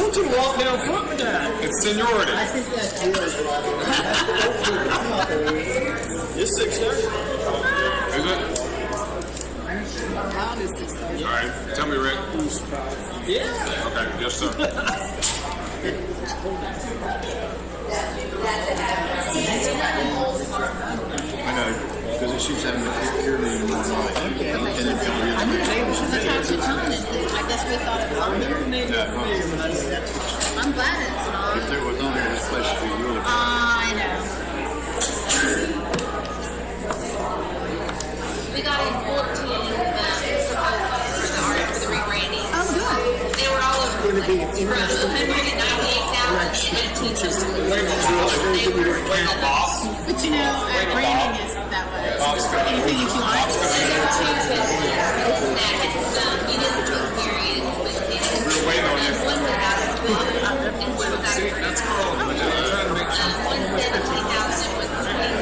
told you to walk down front with that. It's seniority. I think that's yours, Robert. It's 6:30. Is it? Around is 6:30. All right. Tell me, Rick. Yeah. Okay. Yes, sir. I know, because she's having a cheerleading one night. And then I knew they were the time to time, and I guess we thought it was on there. I'm glad it's not. if it was on there, this place would be really good. I know. We got in 14 proposals for the rebranding. Oh, good. They were all over the place. From 198,000 to 18,000. But you know, branding is that way. Anything that you like. There were two that had some municipal experience with it. We're waiting on you. One was out of 12, and one was out of 13. That's cool. I'm trying to make sure. One 17,000 was 20.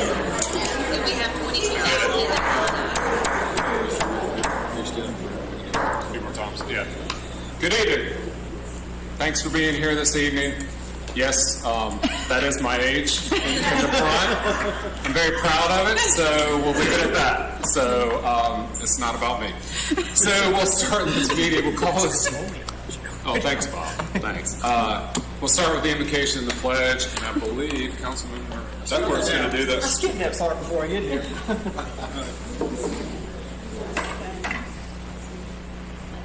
So we have 22,000 A few more times. Yeah. Good evening. Thanks for being here this evening. Yes, that is my age in the front. I'm very proud of it, so we'll leave it at that. So it's not about me. So we'll start this meeting. We'll call this. Oh, thanks, Bob. Thanks. We'll start with the invocation and the pledge, and I believe Councilmember Duckworth's going to do I this. skipped that part before I get here.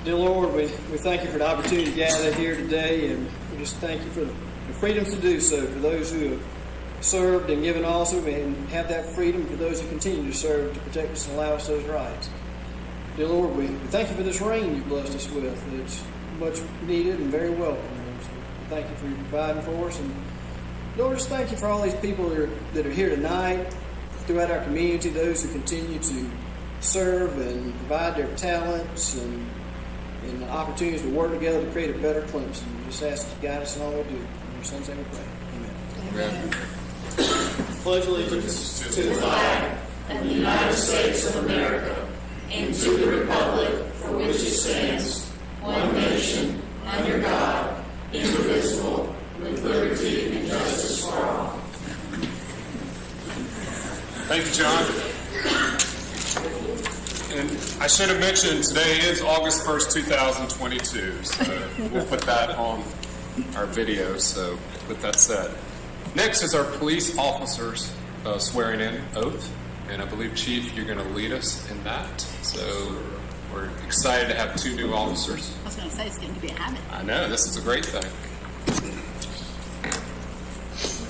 Dear Lord, we thank you for the opportunity to gather here today, and we just thank you for the freedoms to do so for those who have served and given also, and have that freedom for those who continue to serve to protect us and allow us those rights. Dear Lord, we thank you for this rain you've blessed us with. It's much needed and very welcome. And so thank you for providing for us. And Lord, just thank you for all these people that are here tonight throughout our community, those who continue to serve and provide their talents and opportunities to work together to create a better Clemson. We just ask that you guide us in all we do. In your son's name we pray. Amen. Pledge allegiance to the flag of the United States of America and to the republic for which it stands, one nation, under God, indivisible, with liberty and justice for all. Thank you, John. And I should have mentioned today is August 1st, 2022, so we'll put that on our video, so with that said. Next is our police officers swearing in oath, and I believe, Chief, you're going to lead us in that, so we're excited to have two new officers. I was going to say, it's getting to be a habit. I know, this is a great thing.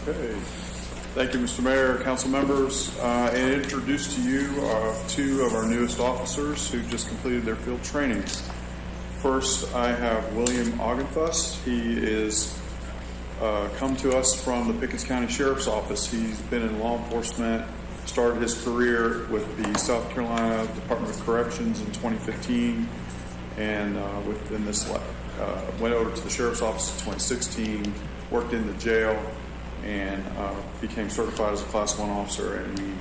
Okay. Thank you, Mr. Mayor, council members. And introduce to you two of our newest officers who just completed their field training. First, I have William Augenfuss. He is come to us from the Pickens County Sheriff's Office. He's been in law enforcement, started his career with the South Carolina Department of Corrections in 2015, and within this went over to the Sheriff's Office in 2016, worked in the jail, and became certified as a Class 1 officer, and we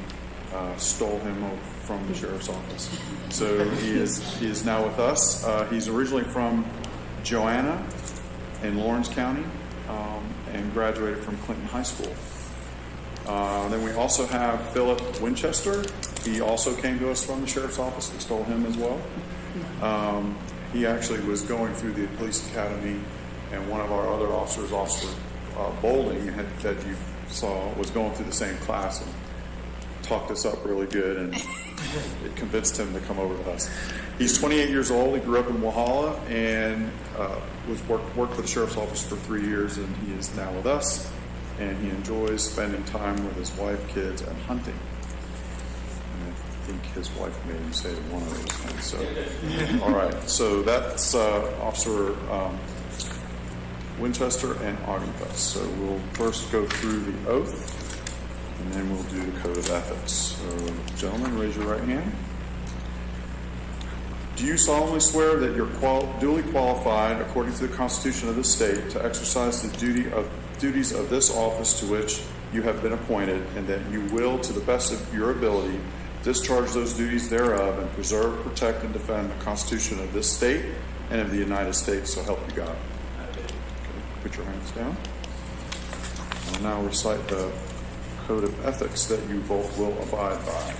stole him from the Sheriff's Office. So he is now with us. He's originally from Joanna in Lawrence County, and graduated from Clinton High School. Then we also have Philip Winchester. He also came to us from the Sheriff's Office. We stole him as well. He actually was going through the police academy, and one of our other officers, Officer Bowling, that you saw, was going through the same class and talked us up really good, and it convinced him to come over to us. He's 28 years old. He grew up in Walhalla and worked for the Sheriff's Office for 3 years, and he is now with us, and he enjoys spending time with his wife, kids, and hunting. And I think his wife made him say one of those things. So, all right. So that's Officer Winchester and Augenfuss. So we'll first go through the oath, and then we'll do the code of ethics. So, gentlemen, raise your right hand. Do you solemnly swear that you're duly qualified, according to the Constitution of this state, to exercise the duties of this office to which you have been appointed, and that you will, to the best of your ability, discharge those duties thereof, and preserve, protect, and defend the Constitution of this state and of the United States, so help you God? Put your hands down. I'll now recite the code of ethics that you both will abide by.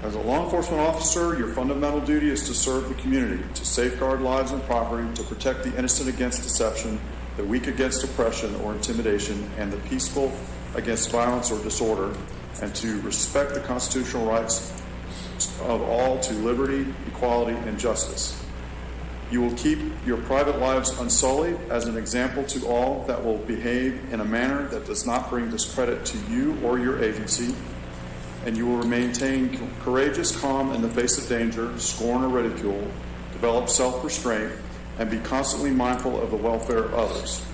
As a law enforcement officer, your fundamental duty is to serve the community, to safeguard lives and property, to protect the innocent against deception, the weak against oppression or intimidation, and the peaceful against violence or disorder, and to respect the constitutional rights of all to liberty, equality, and justice. You will keep your private lives unsullied as an example to all that will behave in a manner that does not bring discredit to you or your agency, and you will maintain courageous calm in the face of danger, scorn, or ridicule, develop self-restraint, and be constantly mindful of the welfare of others.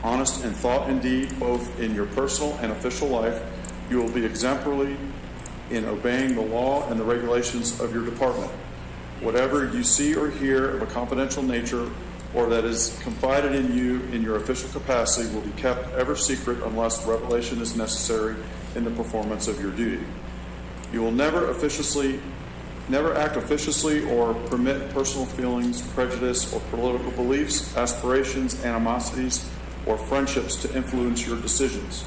Honest in thought and deed, both in your personal and official life, you will be exemplary in obeying the law and the regulations of your department. Whatever you see or hear of a confidential nature or that is confided in you in your official capacity will be kept ever secret unless revelation is necessary in the performance of your duty. You will never act officiously or permit personal feelings, prejudice, or political beliefs, aspirations, animosities, or friendships to influence your decisions.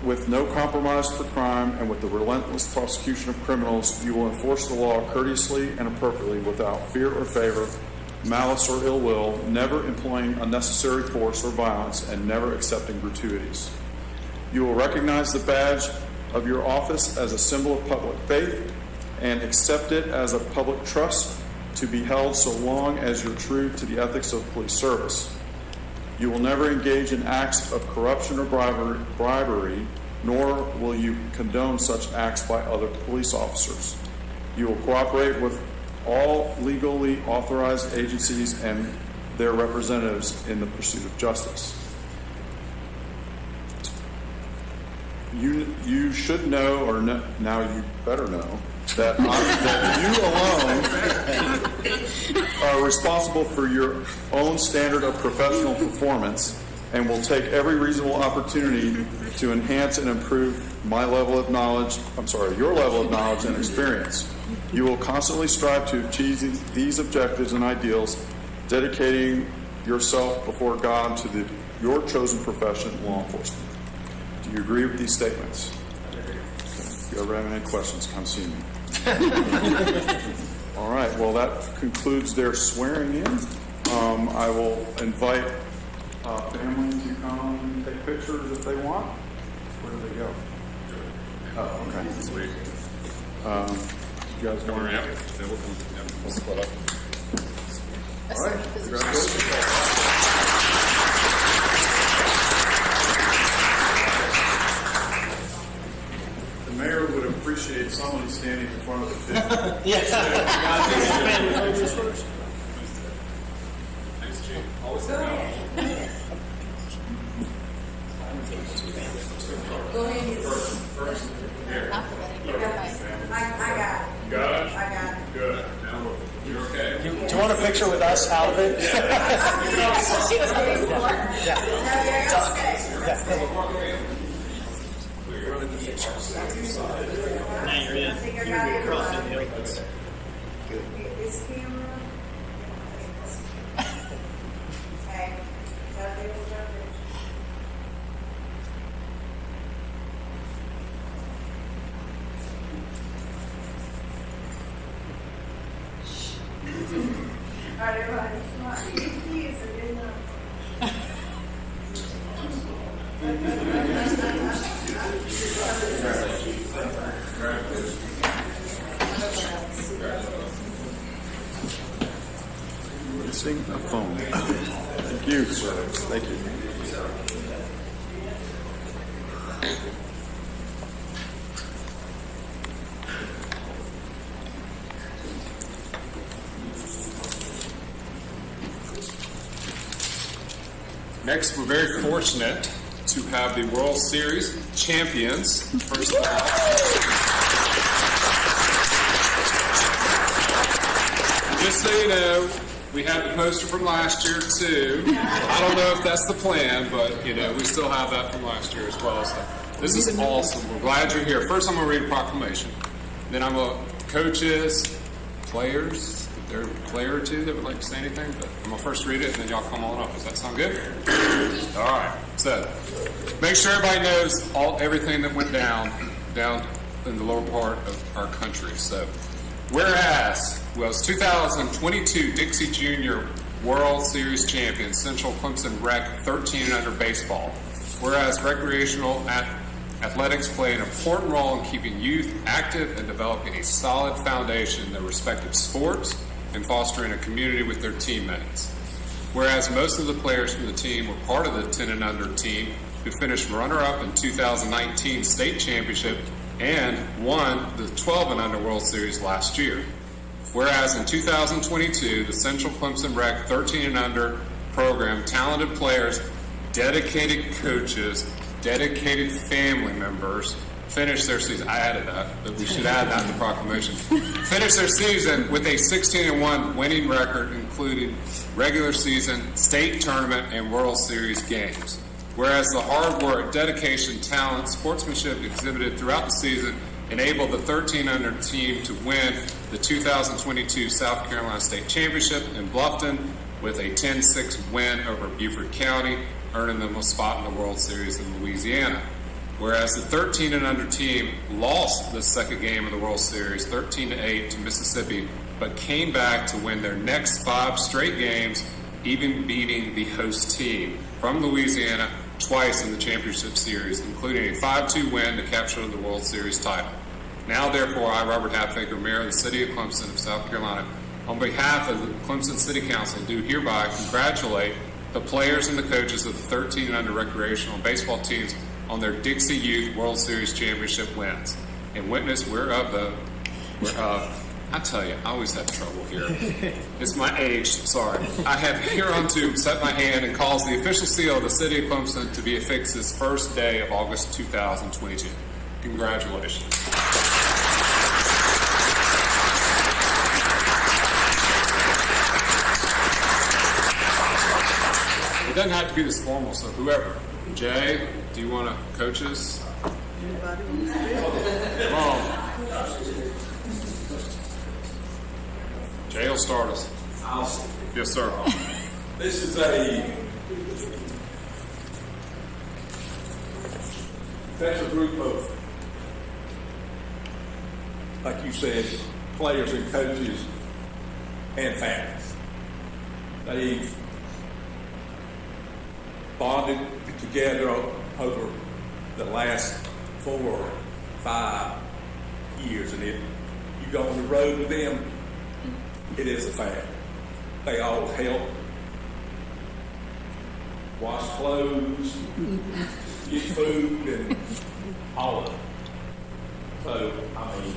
With no compromise for crime and with the relentless prosecution of criminals, you will enforce the law courteously and appropriately without fear or favor, malice or ill will, never employing unnecessary force or violence, and never accepting gratuities. You will recognize the badge of your office as a symbol of public faith and accept it as a public trust to be held so long as you're true to the ethics of police service. You will never engage in acts of corruption or bribery, nor will you condone such acts by other police officers. You will cooperate with all legally authorized agencies and their representatives in the pursuit of justice. You should know, or now you better know, that you alone are responsible for your own standard of professional performance and will take every reasonable opportunity to enhance and improve your level of knowledge and experience. You will constantly strive to achieve these objectives and ideals, dedicating yourself before God to your chosen profession, law enforcement. Do you agree with these statements? Okay. If you ever have any questions, come see me. All right, well, that concludes their swearing in. I will invite family to come and take pictures if they want. Where do they go? Oh, okay. Sweet. You guys want to? We'll split up. All right. Congratulations. The mayor would appreciate someone standing in front of the picture. Yes. Family photos first. Thanks, Chief. Always go. Go ahead. First. Here. I got it. You got it? I got it. Good. Now, you're okay. Do you want a picture with us out of it? She was looking for. Now you're in. You can cross in the open. This camera. Okay. So there was our picture. All right, everybody, smart. He is a good number. Missing a phone. Thank you, sir. Thank you. Next, we're very fortunate to have the World Series champions. First of all, just so you know, we have the poster from last year too. I don't know if that's the plan, but we still have that from last year as well. So this is awesome. We're glad you're here. First, I'm going to read a proclamation. Then I'm going to coaches, players, there a player or two that would like to say anything? But I'm gonna first read it, and then y'all come on up. Does that sound good? All right. So, make sure everybody knows everything that went down in the lower part of our country. So, whereas was 2022 Dixie Junior World Series champion Central Clemson Rec 13 and under baseball. Whereas recreational athletics play an important role in keeping youth active and developing a solid foundation in their respective sports and fostering a community with their teammates. Whereas most of the players from the team were part of the 10 and under team who finished runner-up in 2019 state championship and won the 12 and under World Series last year. Whereas in 2022, the Central Clemson Rec 13 and under program, talented players, dedicated coaches, dedicated family members finished their season. I added that, but we should add that in the proclamation. Finished their season with a 16-1 winning record, including regular season, state tournament, and World Series games. Whereas the hard work, dedication, talent, sportsmanship exhibited throughout the season enabled the 13 under team to win the 2022 South Carolina State Championship in Bluffton with a 10-6 win over Beaufort County, earning them a spot in the World Series in Louisiana. Whereas the 13 and under team lost the second game of the World Series 13-8 to Mississippi, but came back to win their next 5 straight games, even beating the host team from Louisiana twice in the championship series, including a 5-2 win to capture the World Series title. Now, therefore, I, Robert Hatfaker, Mayor of the City of Clemson of South Carolina, on behalf of the Clemson City Council, do hereby congratulate the players and the coaches of the 13 and under recreational baseball teams on their Dixie Youth World Series Championship wins. And witness I tell you, I always have trouble here. It's my age, sorry. I have hereunto set my hand and cause the official seal of the City of Clemson to be affixed this first day of August 2022. Congratulations. It doesn't have to be this formal, so whoever. Jay, do you want to coach us? Anybody? Come on. Jay will start us. Yes, sir. This is a special group of, like you said, players and coaches and families. They've bonded together over the last 4 or 5 years, and if you go on the road with them, it is a family. They all help wash clothes, get food, and all of it. So, I mean,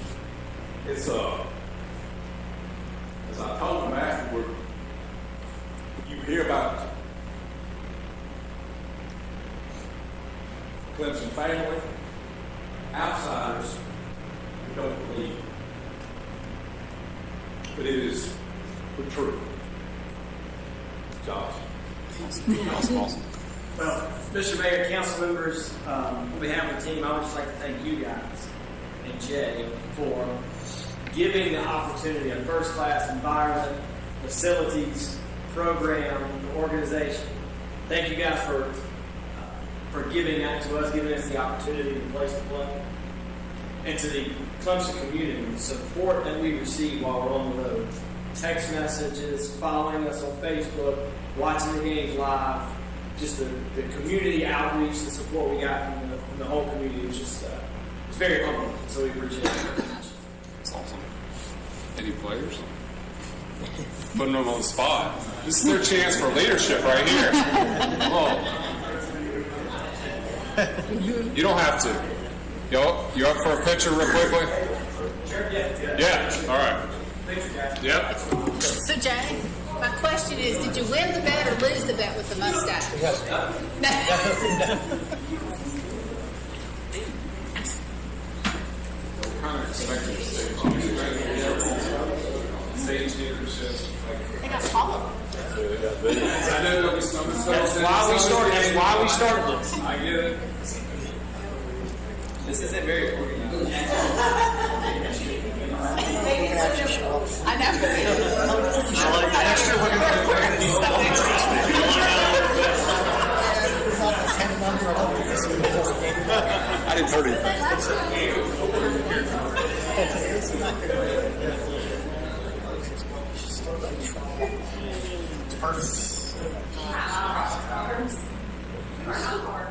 it's as I told them afterward, you hear about Clemson family, outsiders, you don't believe it. But it is the truth. Josh. Awesome. Well, Mr. Mayor, council members, on behalf of the team, I would just like to thank you guys and Jay for giving the opportunity a first-class environment, facilities, program, organization. Thank you guys for giving that to us, giving us the opportunity and place to play. And to the Clemson community, the support that we receive while we're on the road. Text messages, following us on Facebook, watching the games live, just the community outreach, the support we got from the whole community was just it's very humbling. So we appreciate it very much. That's awesome. Any players? Putting them on the spot. This is their chance for leadership right here. Come on. You don't have to. Yo, you up for a picture real quickly? Sure, yeah. Yeah, all right. Thanks, guys. Yep. So, Jay, my question is, did you win the bet or lose the bet with the mustache? What kind of expected stage leadership? They got taller. I know there'll be some. That's why we started. That's why we started this. I get it. This isn't very organized. I know. Hard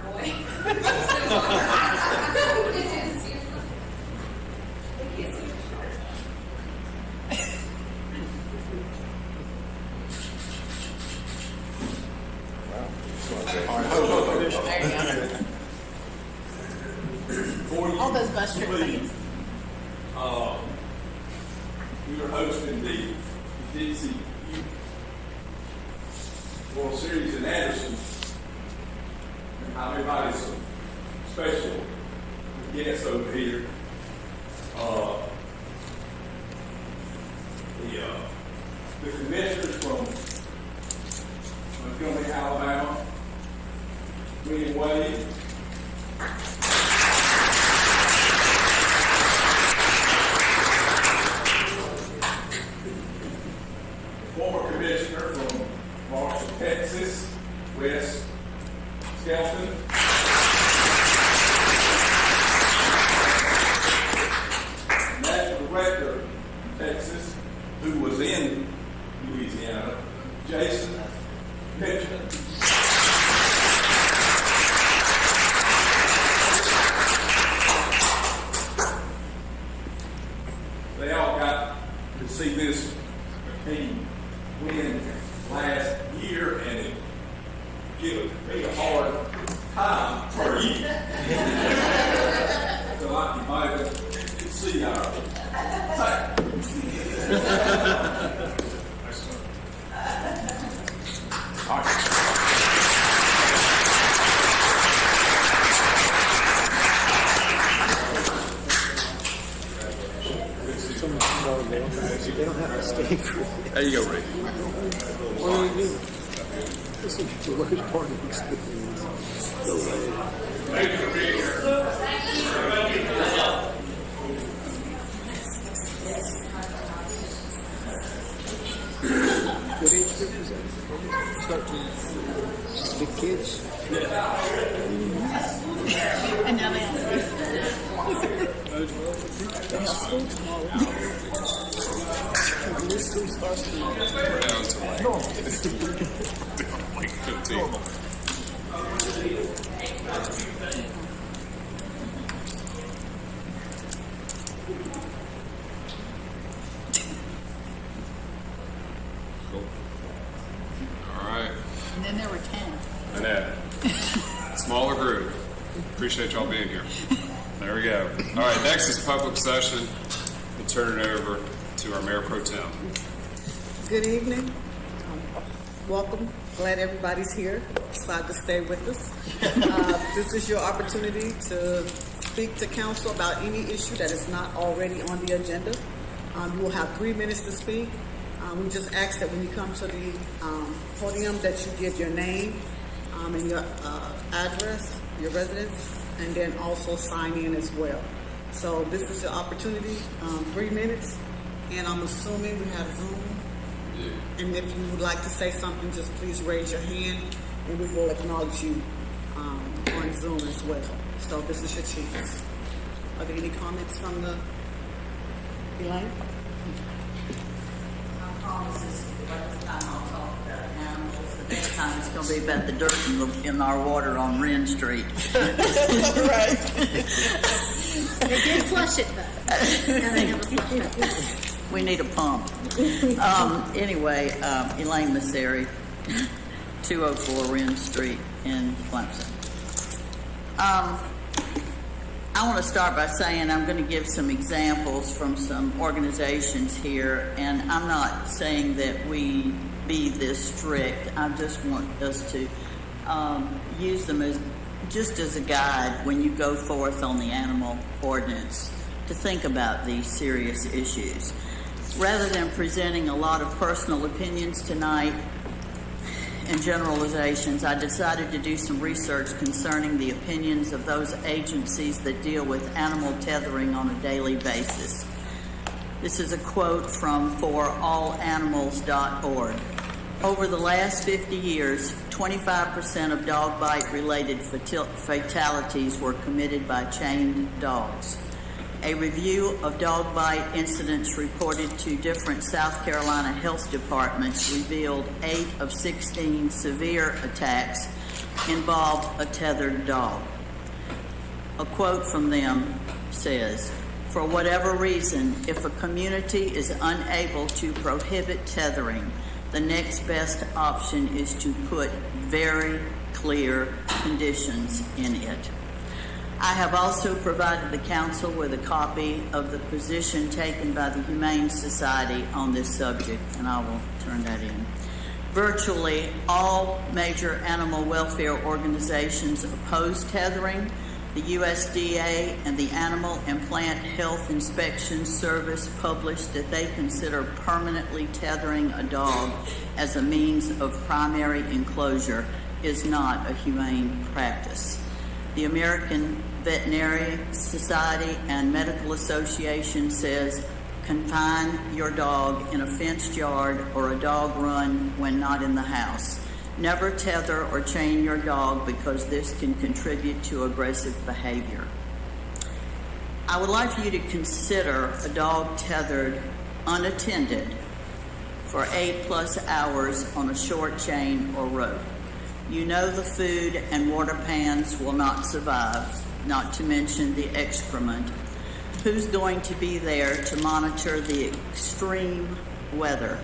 boy. All those bus trips. We are hosting the DC World Series in Anderson. And everybody's some special guests over here. The commissioners from Montgomery, Alabama, William Wade, former commissioner from Marshall, Texas, Wes Skelton, national director from Texas, who was in Louisiana, Jason Mitchell. They all got to see this team win last year, and it gave me a hard time for you. So you might have see our all right. They don't have to stay for it. There you go, Ray. What do you do? This is the worst part of the experience. Go ahead. Thank you for being here. What age group is that? Start to big kids? And now they have school tomorrow. This school starts to We're down to like 15. Cool. All right. And then there were 10. Annette. Smaller group. Appreciate y'all being here. There we go. All right, next is public session. We'll turn it over to our Mayor Pro Tem. Good evening. Welcome. Glad everybody's here. Decided to stay with us. This is your opportunity to speak to council about any issue that is not already on the agenda. You will have 3 minutes to speak. We just ask that when you come to the podium that you give your name and your address, your residence, and then also sign in as well. So this is your opportunity, 3 minutes, and I'm assuming we have Zoom. And if you would like to say something, just please raise your hand, and we will acknowledge you on Zoom as well. So this is your chance. Are there any comments from the Elaine? I promise this time I'll talk about animals. The next time it's going to be about the dirt in our water on Wren Street. Right. They did flush it, though. Now they have a flush it. We need a pump. Anyway, Elaine Masseri, 204 Wren Street in Clemson. I want to start by saying I'm going to give some examples from some organizations here, and I'm not saying that we be this strict. I just want us to use them as just as a guide when you go forth on the animal ordinance to think about these serious issues. Rather than presenting a lot of personal opinions tonight and generalizations, I decided to do some research concerning the opinions of those agencies that deal with animal tethering on a daily basis. This is a quote from forallanimals.org. Over the last 50 years, 25% of dog bite-related fatalities were committed by chained dogs. a review of dog bite incidents reported to different South Carolina health departments revealed 8 of 16 severe attacks involved a tethered dog. A quote from them says, "For whatever reason, if a community is unable to prohibit tethering, the next best option is to put very clear conditions in it." I have also provided the council with a copy of the position taken by the Humane Society on this subject, and I will turn that in. Virtually all major animal welfare organizations oppose tethering. The USDA and the Animal and Plant Health Inspection Service published that they consider permanently tethering a dog as a means of primary enclosure is not a humane practice. The American Veterinary Society and Medical Association says confine your dog in a fenced yard or a dog run when not in the house. Never tether or chain your dog because this can contribute to aggressive behavior. I would like for you to consider a dog tethered unattended for 8+ hours on a short chain or rope. You know the food and water pans will not survive, not to mention the excrement. Who's going to be there to monitor the extreme weather?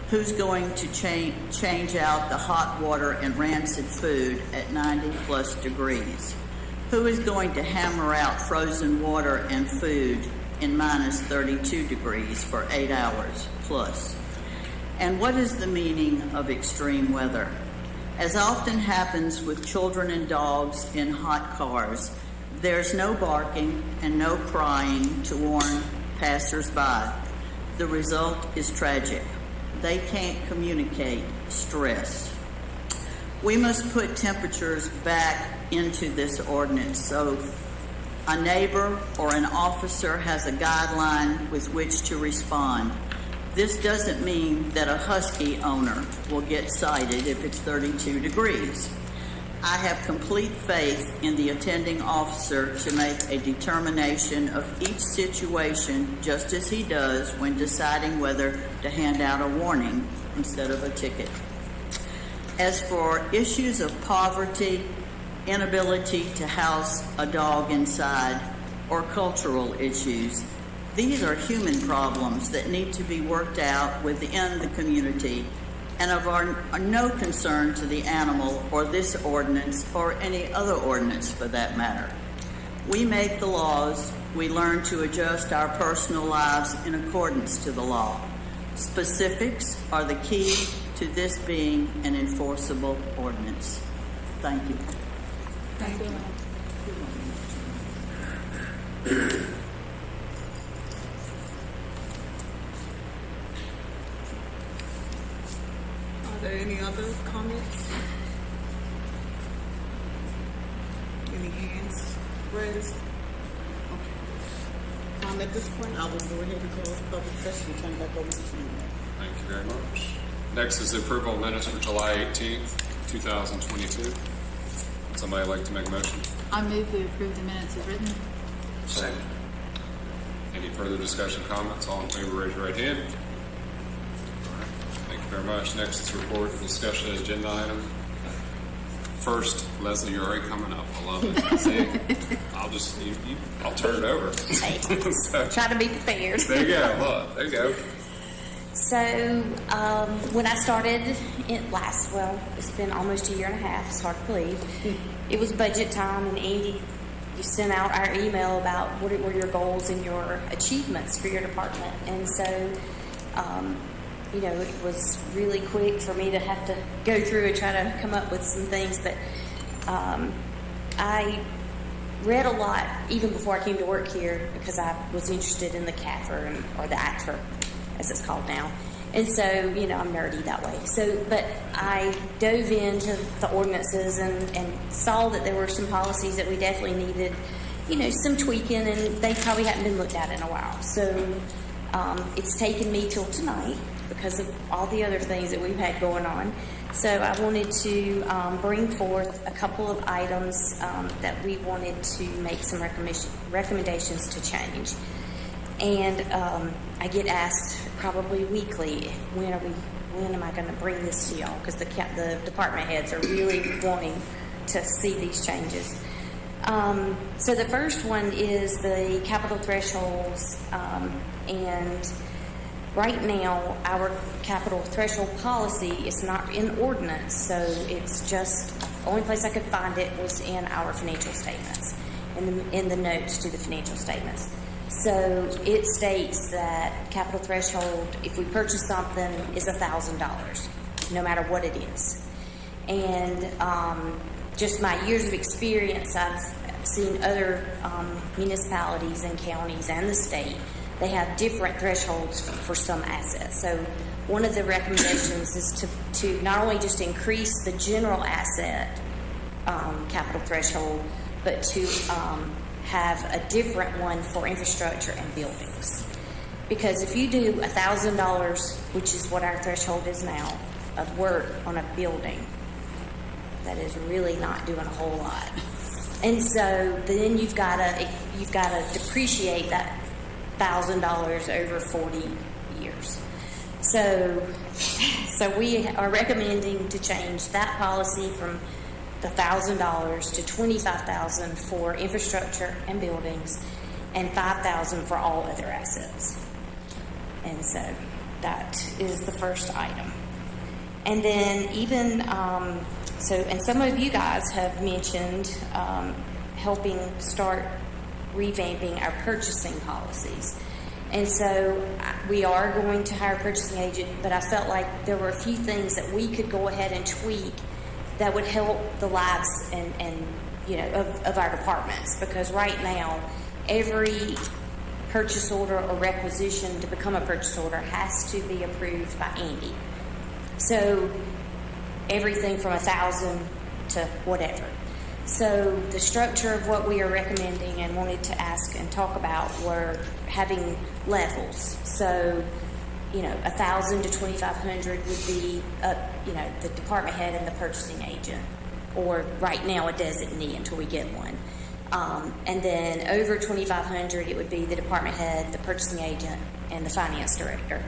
Who's going to change out the hot water and rancid food at 90+ degrees? Who is going to hammer out frozen water and food in -32 degrees for 8 hours plus? And what is the meaning of extreme weather? As often happens with children and dogs in hot cars, there's no barking and no crying to warn passers-by. The result is tragic. They can't communicate stress. We must put temperatures back into this ordinance so a neighbor or an officer has a guideline with which to respond. This doesn't mean that a husky owner will get cited if it's 32 degrees. I have complete faith in the attending officer to make a determination of each situation just as he does when deciding whether to hand out a warning instead of a ticket. As for issues of poverty, inability to house a dog inside, or cultural issues, these are human problems that need to be worked out within the community and are no concern to the animal or this ordinance or any other ordinance for that matter. We make the laws, we learn to adjust our personal lives in accordance to the law. Specifics are the key to this being an enforceable ordinance. Thank you. Thank you. Are there any other comments? Any hands raised? Okay. At this point, I will go ahead and close public session and turn back over to you. Thank you very much. Next is the approval of minutes for July 18th, 2022. Would somebody like to make a motion? I move we approve the minutes as written. Second. Any further discussion, comments? All in favor, raise your right hand. Thank you very much. Next is report and discussion agenda item. First, Leslie, you're already coming up. I love it. See, I'll turn it over. So, Try to be prepared. there you go. Look, there you go. So, when I started it's been almost a year and a half. It's hard to believe. It was budget time, and Andy, you sent out our email about what were your goals and your achievements for your department. And so, it was really quick for me to have to go through and try to come up with some things. But I read a lot even before I came to work here because I was interested in the CAFR, or the ACFR, as it's called now. And so, I'm nerdy that way. So, but I dove into the ordinances and saw that there were some policies that we definitely needed, some tweaking, and they probably hadn't been looked at in a while. So, it's taken me till tonight, because of all the other things that we've had going on, So I wanted to bring forth a couple of items that we wanted to make some recommendations to change. And I get asked probably weekly, when am I going to bring this to y'all? Because the department heads are really wanting to see these changes. So the first one is the capital thresholds, and right now our capital threshold policy is not in ordinance, so it's just, the only place I could find it was in our financial statements, in the notes to the financial statements. So it states that capital threshold, if we purchase something, is $1,000, no matter what it is. And just my years of experience, I've seen other municipalities and counties and the state, they have different thresholds for some assets. So one of the recommendations is to not only just increase the general asset capital threshold, but to have a different one for infrastructure and buildings. Because if you do $1,000, which is what our threshold is now, of work on a building, that is really not doing a whole lot. And so then you've got to depreciate that $1,000 over 40 years. So we are recommending to change that policy from the $1,000 to $25,000 for infrastructure and buildings, and $5,000 for all other assets. And so that is the first item. And then even and some of you guys have mentioned helping start revamping our purchasing policies. And so we are going to hire a purchasing agent, but I felt like there were a few things that we could go ahead and tweak that would help the lives and of our departments. Because right now, every purchase order or requisition to become a purchase order has to be approved by Andy. So everything from 1,000 to whatever. So the structure of what we are recommending and wanted to ask and talk about were having levels. So, 1,000 to 2,500 would be the department head and the purchasing agent, or right now a designee until we get one. And then over 2,500, it would be the department head, the purchasing agent, and the finance director.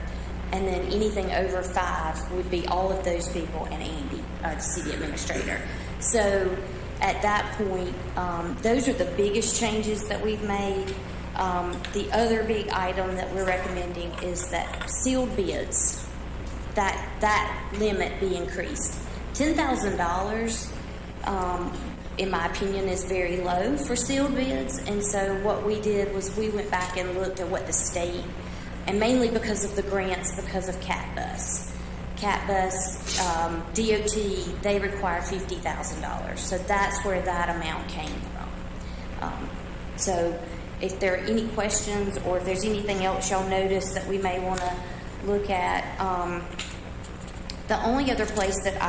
And then anything over 5 would be all of those people and Andy, the city administrator. So at that point, those are the biggest changes that we've made. The other big item that we're recommending is that sealed bids, that limit be increased. $10,000, in my opinion, is very low for sealed bids. And so what we did was we went back and looked at what the state, and mainly because of the grants, because of CATBUS. CATBUS, DOT, they require $50,000. So that's where that amount came from. So if there are any questions or if there's anything else y'all notice that we may want to look at, the only other place that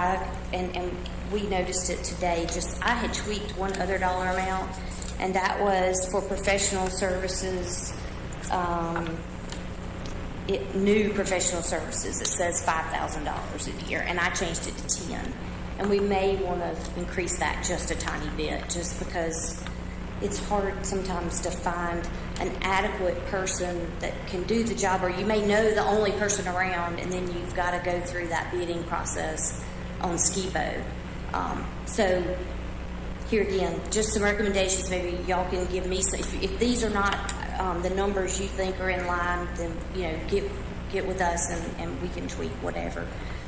and we noticed it today, I had tweaked one other dollar amount, and that was for professional services, new professional services. It says $5,000 a year, and I changed it to 10. And we may want to increase that just a tiny bit, just because it's hard sometimes to find an adequate person that can do the job, or you may know the only person around, and then you've got to go through that bidding process on SCIPO. So here again, just some recommendations. Maybe y'all can give me some. If these are not the numbers you think are in line, then get with us and we can tweak whatever.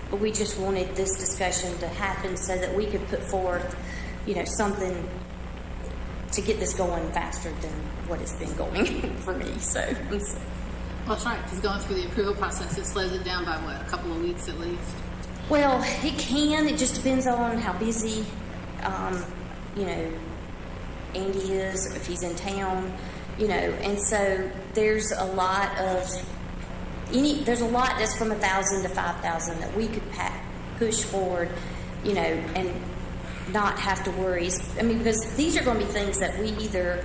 But we just wanted this discussion to happen so that we could put forth, something to get this going faster than what it's been going for me. So well, that's right, because going through the approval process, it slows it down by a couple of weeks at least. Well, it can. It just depends on how busy, Andy is, if he's in town, And so there's a lot that's from 1,000 to 5,000 that we could push forward, and not have to worry. Because these are going to be things that we either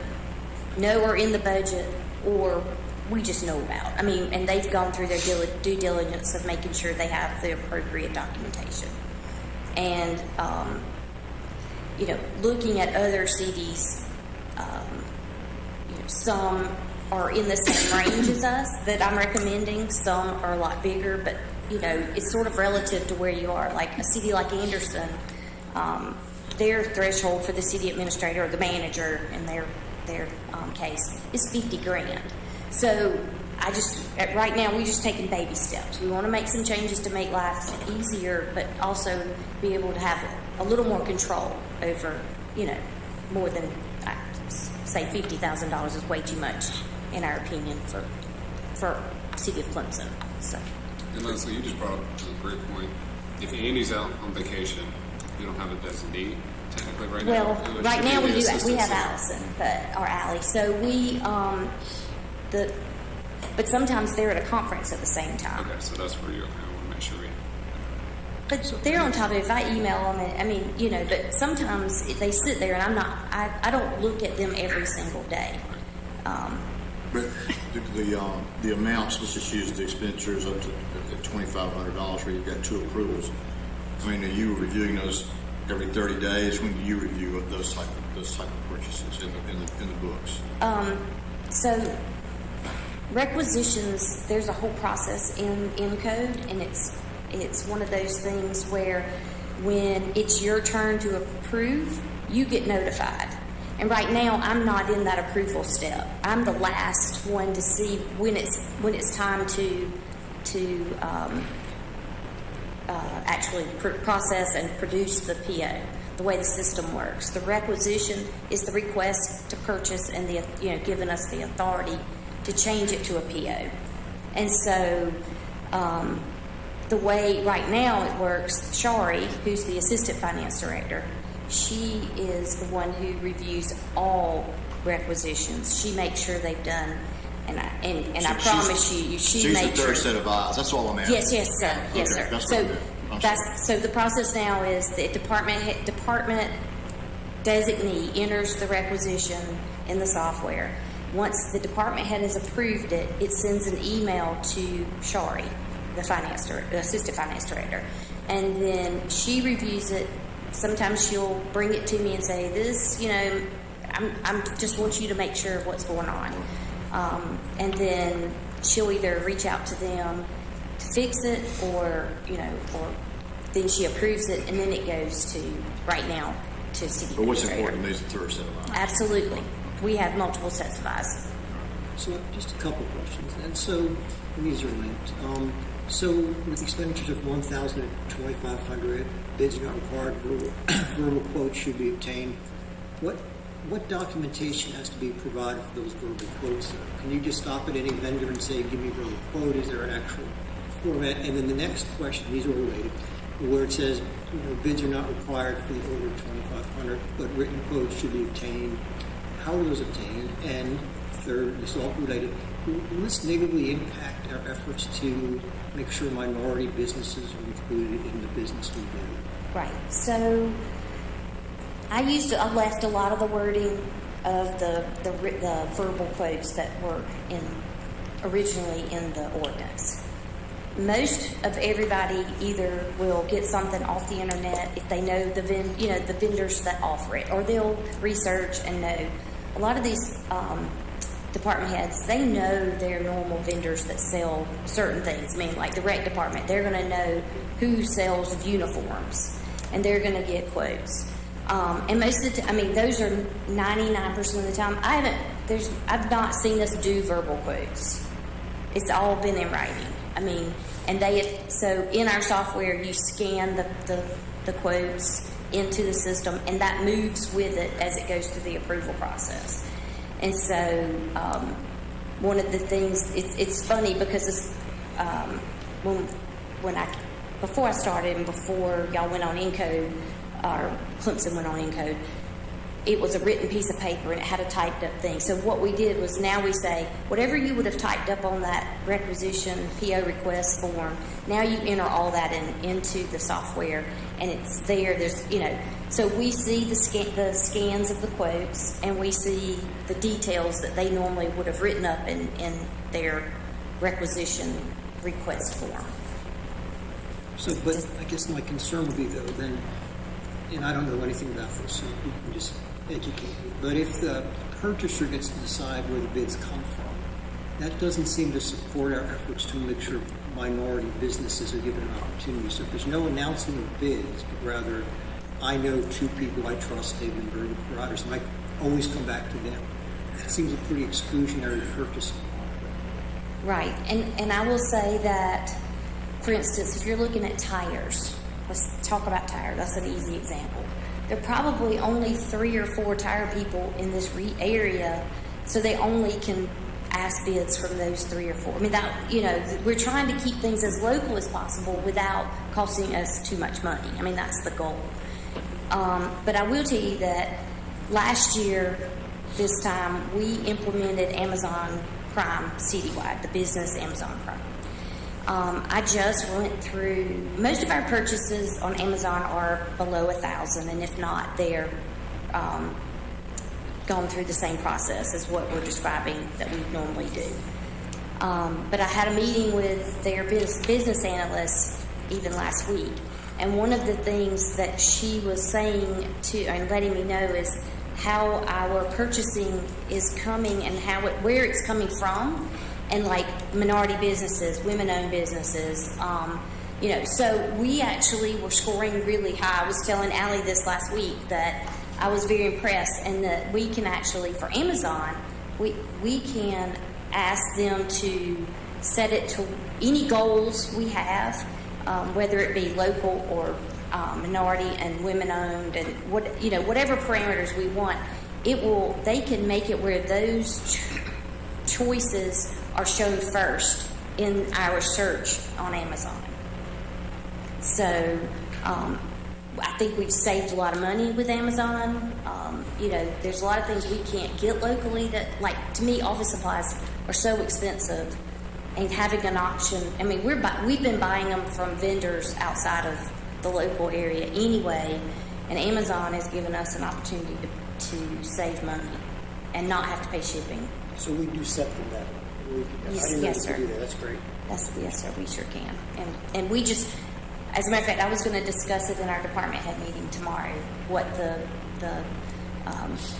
know are in the budget or we just know about. And they've gone through their due diligence of making sure they have the appropriate documentation. And, looking at other cities, some are in the same range as us that I'm recommending. Some are a lot bigger, but, it's sort of relative to where you are. Like a city like Anderson, their threshold for the city administrator or the manager in their case is $50,000. So right now we're just taking baby steps. We want to make some changes to make life easier, but also be able to have a little more control over, more than, say, $50,000 is way too much, in our opinion, for city of Clemson. So. And Leslie, you just brought up a great point. If Andy's out on vacation, you don't have a designee technically right now. Well, right now we do. We have Allison, or Allie. So but sometimes they're at a conference at the same time. Okay, so that's where you want to make sure we. But they're on top of it. If I email them, but sometimes if they sit there and I don't look at them every single day. But the amounts, let's just use the expenditures up to $2,500 where you've got 2 approvals. I mean, are you reviewing those every 30 days? When do you review those type of purchases in the books? So requisitions, there's a whole process in code, and it's one of those things where when it's your turn to approve, you get notified. And right now, I'm not in that approval step. I'm the last one to see when it's time to actually process and produce the PO. The way the system works, the requisition is the request to purchase and giving us the authority to change it to a PO. And so the way right now it works, Shari, who's the assistant finance director, she is the one who reviews all requisitions. She makes sure they've done, and I promise you, she makes the third set of eyes. That's all I'm asking. Yes, sir. Yes, Okay, sir. So the process now is the department designee enters the requisition in the software. Once the department head has approved it, it sends an email to Shari, the assistant finance director, and then she reviews it. Sometimes she'll bring it to me and say, "This, I'm just want you to make sure of what's going on," and then she'll either reach out to them to fix it, or then she approves it, and then it goes to right now to city. But what's important is the third set of eyes. Absolutely, we have multiple sets of eyes. So just a couple of questions. And so these are linked. So with expenditures of $1,000 to $2,500, bids are not required, verbal quotes should be obtained. What documentation has to be provided for those verbal quotes? Can you just stop at any vendor and say, give me a verbal quote? Is there an actual format? And then the next question, these are related, where it says bids are not required for the order of $2,500, but written quotes should be obtained. How are those obtained? And third, this is all related, will this negatively impact our efforts to make sure minority businesses are included in the business we do? Right. So I left a lot of the wording of the verbal quotes that were originally in the ordinance. Most of everybody either will get something off the internet if they know the vendors that offer it, or they'll research and know. A lot of these department heads, they know their normal vendors that sell certain things. I mean, like the rec department, they're going to know who sells uniforms, and they're going to get quotes. And most of the time, those are 99% of the time. I've not seen us do verbal quotes. It's all been in writing. So in our software, you scan the quotes into the system, and that moves with it as it goes through the approval process. And so one of the things, it's funny because before I started and before y'all went on Encode, or Clemson went on Encode, it was a written piece of paper and it had a typed up thing. So what we did was, now we say, whatever you would have typed up on that requisition PO request form, now you enter all that into the software, and it's there. There's, so we see the scans of the quotes, and we see the details that they normally would have written up in their requisition request form. So, but I guess my concern would be though, then, and I don't know anything about this, so you can just educate me. But if the purchaser gets to decide where the bids come from, that doesn't seem to support our efforts to make sure minority businesses are given an opportunity. So if there's no announcement of bids, but rather I know two people I trust, they've been very good providers, and I always come back to them. That seems a pretty exclusionary purchase. Right, and I will say that, for instance, if you're looking at tires, let's talk about tires. That's an easy example. There are probably only 3 or 4 tire people in this area, so they only can ask bids from those 3 or 4. I mean, that, you know, we're trying to keep things as local as possible without costing us too much money. I mean, that's the goal. But I will tell you that last year, this time, we implemented Amazon Prime citywide, the business Amazon Prime. I just went through, most of our purchases on Amazon are below 1,000, and if not, they're gone through the same process as what we're describing that we normally do. But I had a meeting with their business analysts even last week, and one of the things that she was saying to and letting me know is how our purchasing is coming and where it's coming from, and like minority businesses, women-owned businesses, you know. So we actually were scoring really high. I was telling Allie this last week that I was very impressed, and that we can actually, for Amazon, we can ask them to set it to any goals we have, whether it be local or minority and women-owned, and whatever parameters we want. They can make it where those choices are shown first in our search on Amazon. So I think we've saved a lot of money with Amazon. There's a lot of things we can't get locally that, like, to me, office supplies are so expensive, and having an option, I mean, we've been buying them from vendors outside of the local area anyway, and Amazon has given us an opportunity to save money and not have to pay shipping. So we do something that way. Yes, sir. Do that. That's great. Yes, sir. We sure can. And we just, as a matter of fact, I was going to discuss it in our department head meeting tomorrow, what the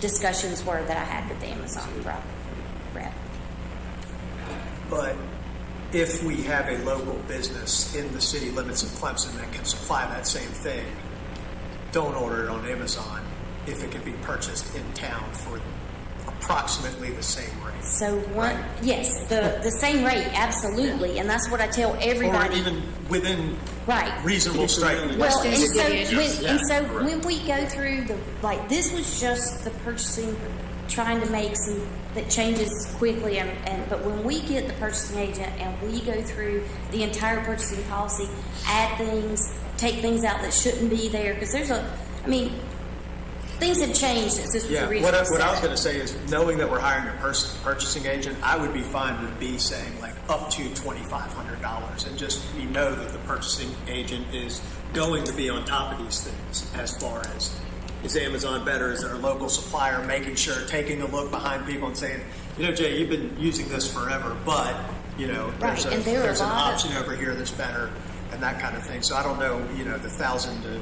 discussions were that I had with the Amazon rep. But if we have a local business in the city limits of Clemson that can supply that same thing, don't order it on Amazon if it can be purchased in town for approximately the same rate. So yes, the same rate, absolutely, and that's what I tell everybody. Or even within right reasonable striking. Well, and so when we go through this was just the purchasing, trying to make some that changes quickly, but when we get the purchasing agent and we go through the entire purchasing policy, add things, take things out that shouldn't be there, because things have changed since this was originally what I was going to say is, knowing that we're hiring a purchasing agent, I would be fine with B saying like up to $2,500, and just know that the purchasing agent is going to be on top of these things as far as, is Amazon better? Is there a local supplier? Making sure, taking a look behind people and saying, Jay, you've been using this forever, but there's an option over here that's better, and that kind of thing. So I don't know, the $1,000 to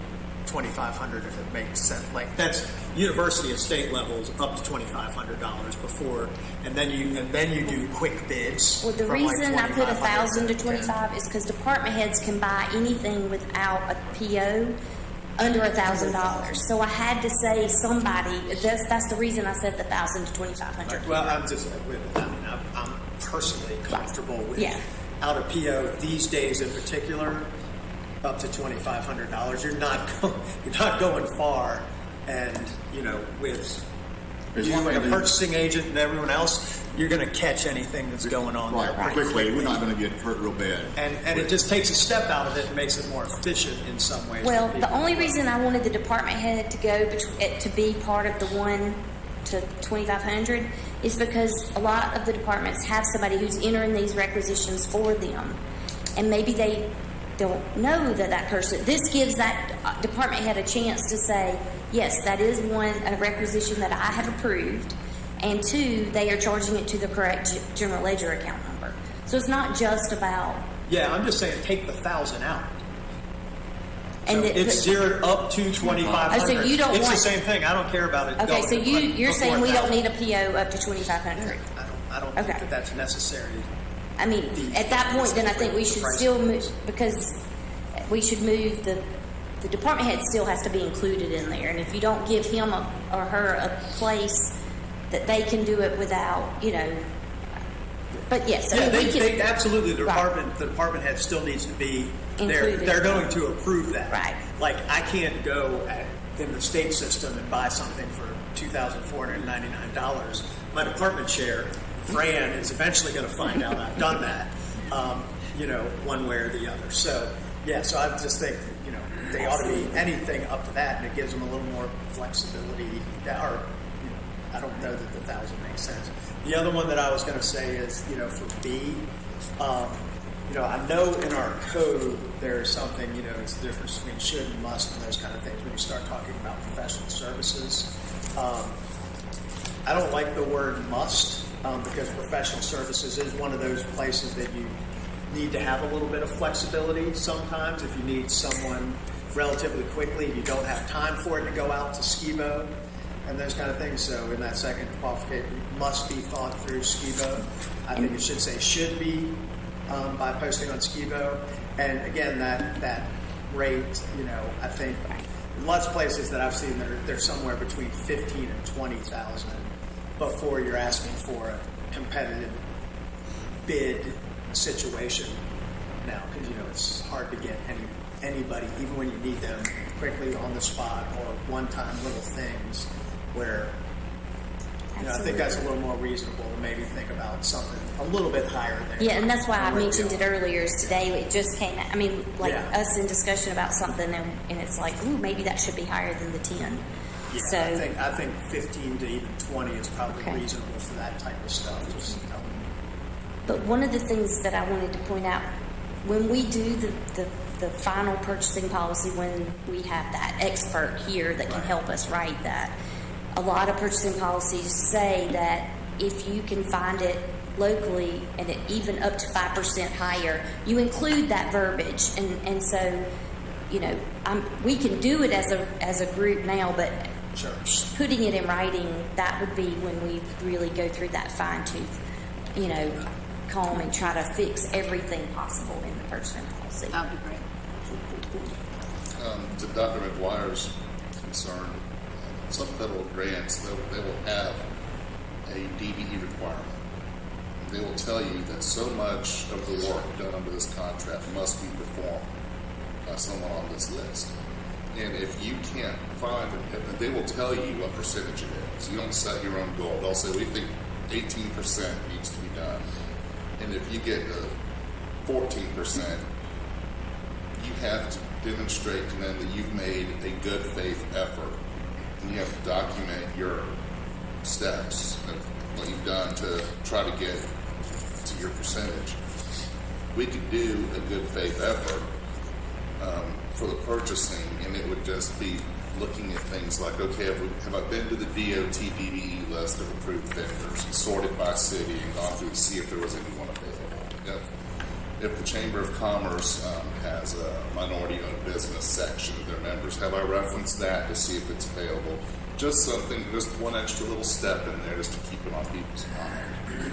$2,500 if it makes sense. Like, that's university and state levels up to $2,500 before, and then you do quick bids. Well, the reason I put $1,000 to $2,500 is because department heads can buy anything without a PO under $1,000. So I had to say somebody. That's the reason I said the $1,000 to $2,500. Well, I'm personally comfortable with out a PO these days in particular. Up to $2,500. You're not going far, and with you and a purchasing agent and everyone else, you're going to catch anything that's going on there quickly. We're not going to get hurt real bad. And it just takes a step out of it and makes it more efficient in some ways. Well, the only reason I wanted the department head to go to be part of the 1 to 2,500 is because a lot of the departments have somebody who's entering these requisitions for them, and maybe they don't know that person. This gives that department head a chance to say, yes, that is a requisition that I have approved, and 2, they are charging it to the correct general ledger account number. So it's not just about. Yeah, I'm just saying, take the $1,000 out. And So it- it's zeroed up to 2,500. Oh, so you don't It's want- the same thing. I don't care about it. Okay, going so you're before saying we don't 1,000. need a PO up to 2,500? I don't Okay. think that that's necessary. I mean, at that point, then I think we should still move, because we should move the department head still has to be included in there. And if you don't give him or her a place that they can do it without, but yes, I Yeah, mean, we can. they absolutely, the Right. department head still needs to be, Included. they're going to approve that. Right. Like, I can't go in the state system and buy something for $2,499. My department chair, Fran, is eventually going to find out I've done that, one way or the other. So, yeah, so I just think, they ought to be anything up to that, and it gives them a little more flexibility. I don't know that the 1,000 makes sense. The other one that I was going to say is, for B, I know in our code there's something, it's the difference between should and must and those kind of things when you start talking about professional services. I don't like the word must because professional services is one of those places that you need to have a little bit of flexibility sometimes if you need someone relatively quickly, you don't have time for it to go out to SCIBO and those kind of things. So in that second qualification, must be thought through SCIBO. I think it should say should be by posting on SCIBO. And again, that rate, I think lots of places that I've seen they're somewhere between 15 and 20,000 before you're asking for a competitive bid situation now, because it's hard to get anybody, even when you need them quickly on the spot or one-time little things where I think that's a little more reasonable to maybe think about something a little bit higher there. Yeah, and that's why I mentioned it earlier. Is today it just came. Yeah. Us in discussion about something, and it's like, ooh, maybe that should be higher than the 10. Yeah, So I think 15 to even 20 is probably reasonable for that type of stuff. Just, But one of the things that I wanted to point out, when we do the final purchasing policy, when we have that expert here that can help us write that, a lot of purchasing policies say that if you can find it locally and even up to 5% higher, you include that verbiage. And so, we can do it as a group now, but putting it in writing, that would be when we really go through that fine tooth, comb and try to fix everything possible in the purchasing policy. That would be great. To Dr. McGuire's concern, some federal grants, they will have a DBE requirement. They will tell you that so much of the work done under this contract must be performed by someone on this list. And if you can't find it, they will tell you what percentage it is. You don't set your own goal. They'll say, we think 18% needs to be done. And if you get 14%, you have to demonstrate to them that you've made a good faith effort. And you have to document your steps of what you've done to try to get to your percentage. We could do a good faith effort for the purchasing, and it would just be looking at things like, okay, have I been to the DOT DBE list of approved vendors and sorted by city and gone through to see if there was anyone available? If the Chamber of Commerce has a minority-owned business section of their members, have I referenced that to see if it's available? Just something, just one extra little step in there just to keep it on people's mind.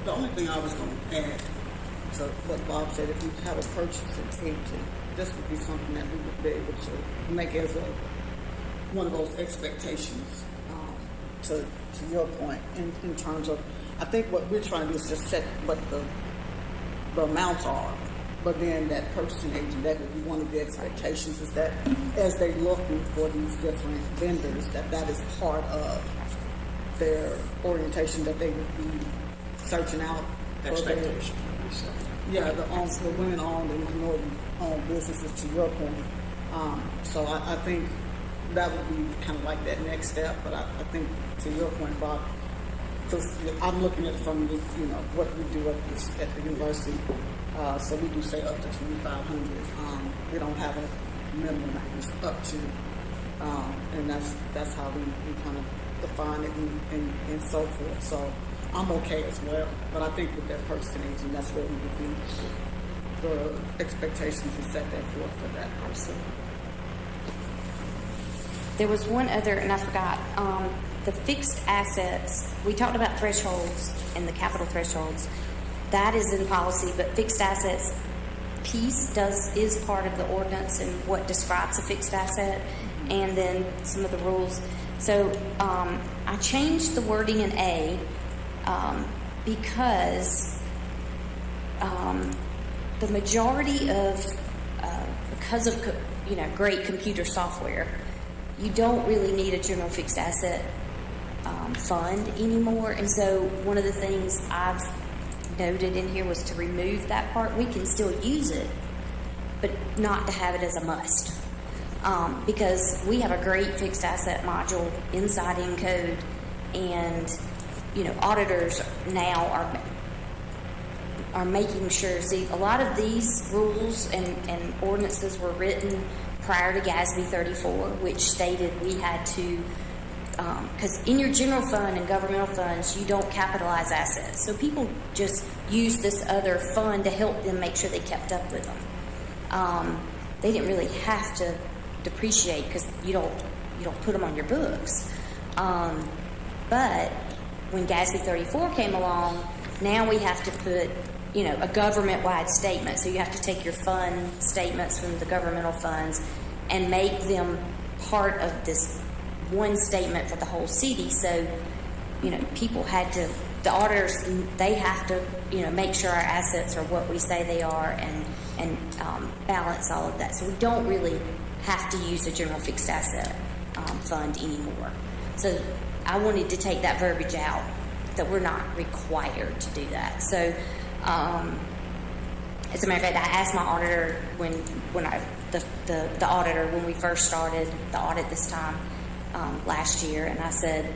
The only thing I was going to add to what Bob said, if you have a purchasing agent, this would be something that we would be able to make as one of those expectations to your point in terms of, I think what we're trying to do is just set what the amounts are, but then that purchasing agent, that would be one of the expectations, is that as they're looking for these different vendors, that is part of their orientation, that they would be searching out for expectation. the women-owned and minority-owned businesses, to your point. So I think that would be kind of like that next step. But I think, to your point, Bob, because I'm looking at it from what we do at the university. So we do say up to 2,500. We don't have a minimum; it's up to, and that's how we kind of define it and so forth. So I'm okay as well, but I think with that purchasing agent, that's where we would be. the expectations and set that forth for that person. There was one other, and I forgot, the fixed assets, we talked about thresholds and the capital thresholds. That is in policy, but fixed assets piece is part of the ordinance and what describes a fixed asset, and then some of the rules. So I changed the wording in A because the majority of, because of great computer software, you don't really need a general fixed asset fund anymore. And so one of the things I've noted in here was to remove that part. We can still use it, but not to have it as a must. Because we have a great fixed asset module inside Encode, and auditors now are making sure. See, a lot of these rules and ordinances were written prior to GASB 34, which stated we had to, because in your general fund and governmental funds, you don't capitalize assets. So people just use this other fund to help them make sure they kept up with them. They didn't really have to depreciate because you don't put them on your books. But when GASB 34 came along, now we have to put a government-wide statement. So you have to take your fund statements from the governmental funds and make them part of this one statement for the whole city. So, people had to, the auditors, they have to, make sure our assets are what we say they are and balance all of that. So we don't really have to use a general fixed asset fund anymore. So I wanted to take that verbiage out, that we're not required to do that. So, as a matter of fact, I asked my auditor the auditor when we first started the audit this time last year, and I said,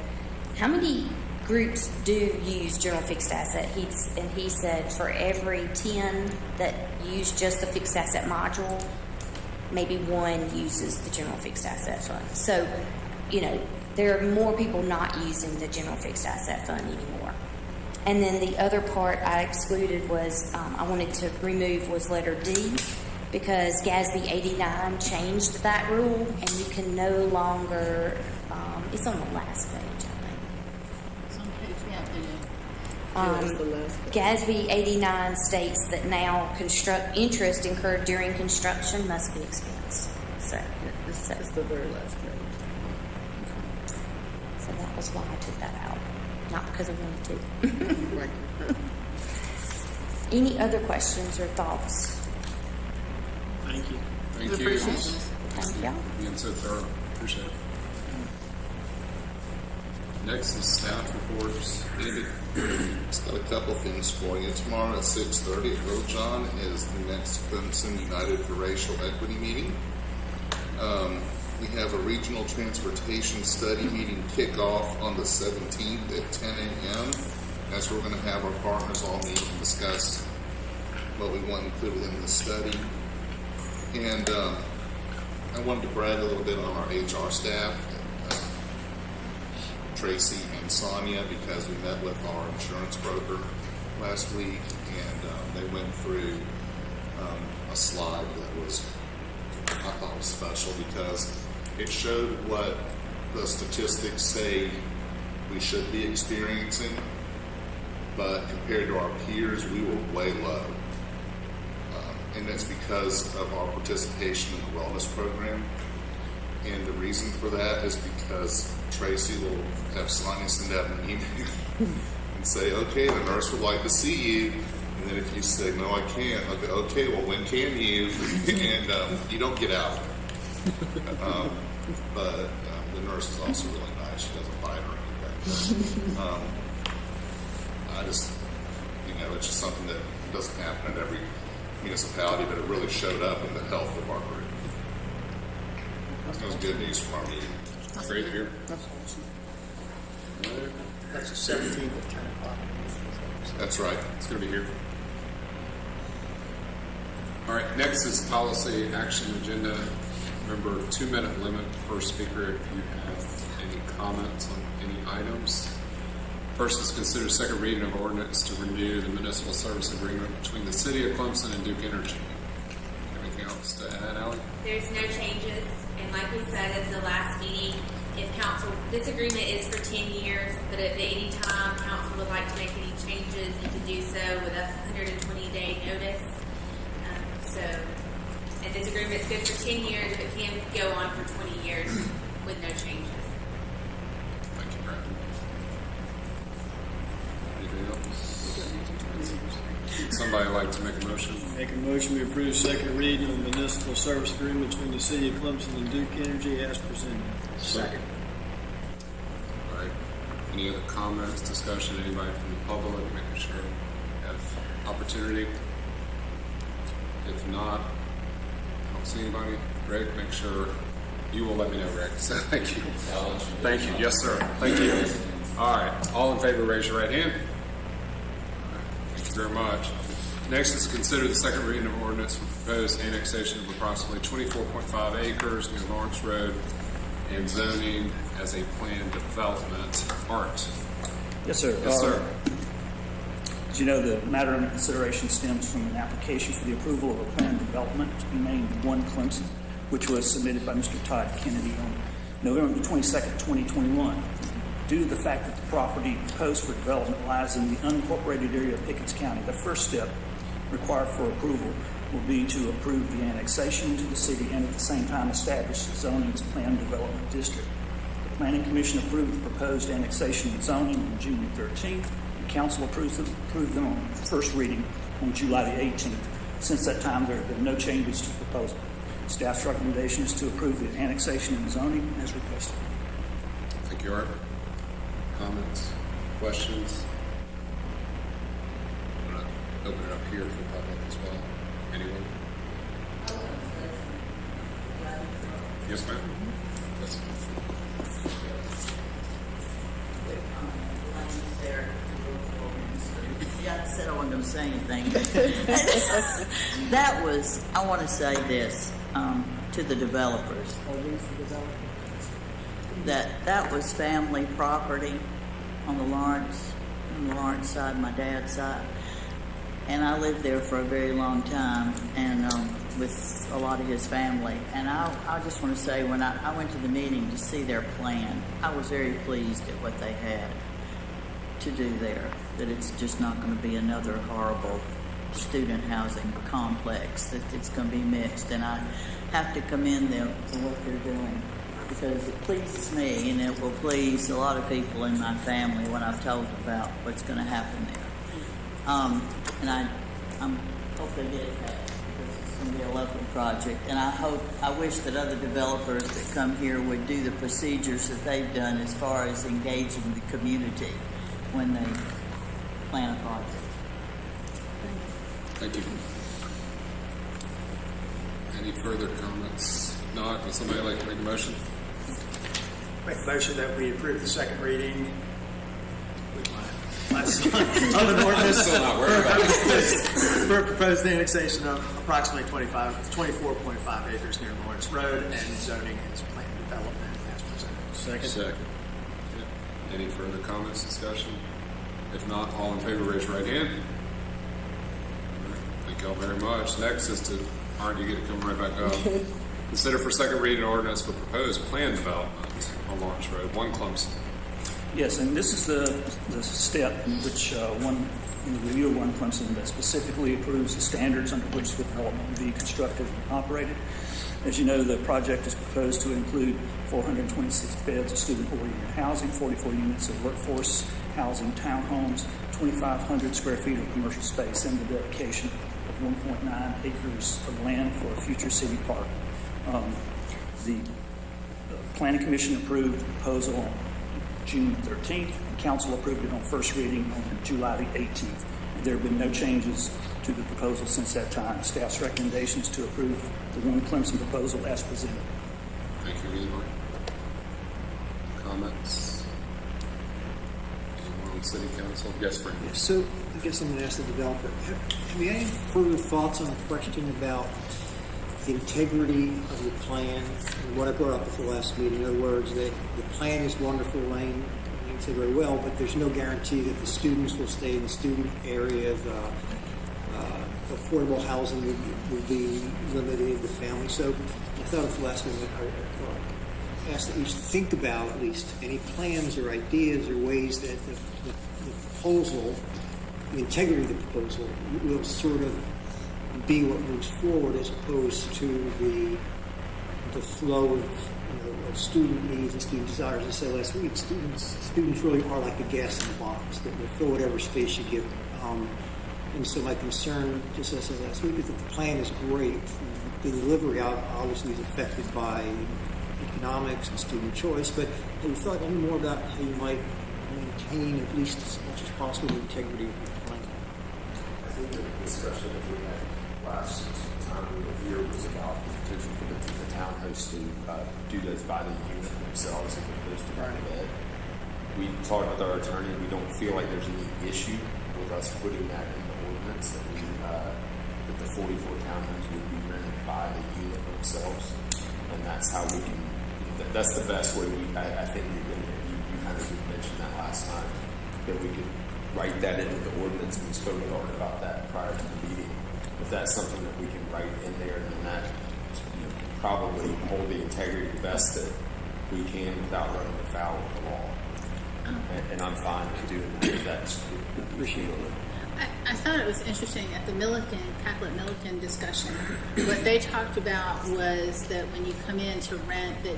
how many groups do use general fixed asset? He said for every 10 that use just the fixed asset module, maybe one uses the general fixed asset fund. So, there are more people not using the general fixed asset fund anymore. And then the other part I excluded was, I wanted to remove was letter D, because GASB 89 changed that rule, and you can no longer, it's on the last page, I think. It's on page, yeah, GASB 89 states that now interest incurred during construction must be expensed. So it's the very last page. So that was why I took that out, not because I wanted to. Right. Any other questions or thoughts? Thank you. Thank We you. appreciate this. Thank you. Being so thorough. Appreciate it. Next is staff reports. Andy? Just got a couple things for you. Tomorrow at 6:30 at Rojan is the next Clemson United for Racial Equity meeting. We have a regional transportation study meeting kickoff on the 17th at 10 a.m. That's where we're going to have our partners all meet and discuss what we want included in the study. And I wanted to brag a little bit on our HR staff, Tracy and Sonia, because we met with our insurance broker last week, and they went through a slide that was, I thought was special, because it showed what the statistics say we should be experiencing, but compared to our peers, we were way low. And that's because of our participation in the wellness program. And the reason for that is because Tracy will have Sonia send out an email and say, okay, the nurse would like to see you. And then if you say, no, I can't, I'll go, okay, well, when can you? And you don't get out. But the nurse is also really nice. She doesn't bite or anything. I just, it's just something that doesn't happen at every municipality, but it really showed up in the health of our group. That was good news from our meeting. Great to hear. That's awesome. That's the 17th at 10 o'clock. That's right. It's going to be here. All right. Next is policy action agenda. Remember, 2-minute limit per speaker if you have any comments on any items. First is consider second reading of ordinance to renew the municipal service agreement between the City of Clemson and Duke Energy. Anything else to add, Ally? There's no changes, and like we said at the last meeting, if council, this agreement is for 10 years, but if at any time council would like to make any changes, you can do so with a 120-day notice. And this agreement is good for 10 years, but can go on for 20 years with no changes. Thank you, Brad. Anything else? Somebody like to make a motion? Make a motion we approve second reading of the municipal service agreement between the City of Clemson and Duke Energy as presented. Second. All right. Any other comments, discussion, anybody from the public, making sure we have opportunity? If not, I don't see anybody. Rick, make sure you will let me know, Rick. So thank you. Thank you. Yes, sir. Thank you. All right. All in favor, raise your right hand. Thank you very much. Next is consider the second reading of ordinance for proposed annexation of approximately 24.5 acres near Lawrence Road and zoning as a planned development. Art. Yes, sir. Yes, sir. As you know, the matter under consideration stems from an application for the approval of a planned development to be named 1 Clemson, which was submitted by Mr. Todd Kennedy on November 22nd, 2021. Due to the fact that the property proposed for development lies in the unincorporated area of Pickens County, the first step required for approval will be to approve the annexation into the city and at the same time establish zoning as planned development district. The Planning Commission approved the proposed annexation and zoning on June 13th. The Council approved them on first reading on July the 18th. Since that time, there have been no changes to the proposal. Staff's recommendation is to approve the annexation and zoning as requested. Thank you, Art. Comments? Questions? I'm going to open it up here for public as well. Anyone? Yes, ma'am. Yes. Yeah, I said I wasn't going to say anything. That was, I want to say this to the developers. That was family property on the Lawrence side, my dad's side. And I lived there for a very long time and with a lot of his family. And I just want to say, when I went to the meeting to see their plan, I was very pleased at what they had to do there, that it's just not going to be another horrible student housing complex, that it's going to be mixed. And I have to commend them for what they're doing, because it pleases me and it will please a lot of people in my family when I've told them about what's going to happen there. And I hope they get it back, because it's going to be a lovely project. And I wish that other developers that come here would do the procedures that they've done as far as engaging the community when they plan a project. Thank you. Any further comments? If not, would somebody like to make a motion? Make a motion that we approve the second reading with my last of an ordinance for proposed annexation of approximately 24.5 acres near Lawrence Road and zoning as planned development as presented. Second. Yep. Any further comments, discussion? If not, all in favor, raise your right hand. All right. Thank you all very much. Next is to, Art, you get to come right back up. Consider for second reading ordinance for proposed plan development on Lawrence Road, 1 Clemson. Yes, and this is the step in which in the review of 1 Clemson that specifically approves the standards under which the development will be constructed and operated. As you know, the project is proposed to include 426 beds of student-oriented housing, 44 units of workforce housing, townhomes, 2,500 square feet of commercial space, and the dedication of 1.9 acres of land for a future city park. The Planning Commission approved the proposal on June 13th. The Council approved it on first reading on July the 18th. There have been no changes to the proposal since that time. Staff's recommendation is to approve the 1 Clemson proposal as presented. Thank you, Leroy. Comments? Anyone on City Council? Yes, Frank. Yeah, so I guess I'm going to ask the developer, have you any further thoughts on the question about the integrity of the plan and what I brought up at the last meeting? In other words, that the plan is wonderful, Lane, you say very well, but there's no guarantee that the students will stay in the student area. The affordable housing would be limited, the family. So I thought at the last minute, I asked that you think about at least any plans or ideas or ways that the proposal, the integrity of the proposal, will sort of be what moves forward as opposed to the flow of student needs and student desires. As I said last week, students really are like the gas in the box that will fill whatever space you give them. And so my concern, just as I said last week, is that the plan is great. The delivery obviously is affected by economics and student choice, but have you thought any more about how you might maintain at least as much as possible the integrity of the plan? I think the discussion that we had last time we were here was about the potential for the townhouse to do those by the unit themselves as opposed to running it. We talked with our attorney. We don't feel like there's any issue with us putting that in the ordinance that the 44 townhomes would be rented by the unit themselves, and that's how we can. That's the best way. I think you kind of mentioned that last time that we could write that into the ordinance, and we spoke with Art about that prior to the meeting. If that's something that we can write in there, then that probably hold the integrity the best that we can without running afoul of the law. And I'm fine with doing that. That's appreciated. I thought it was interesting at the Catholic Milliken discussion. What they talked about was that when you come in to rent, that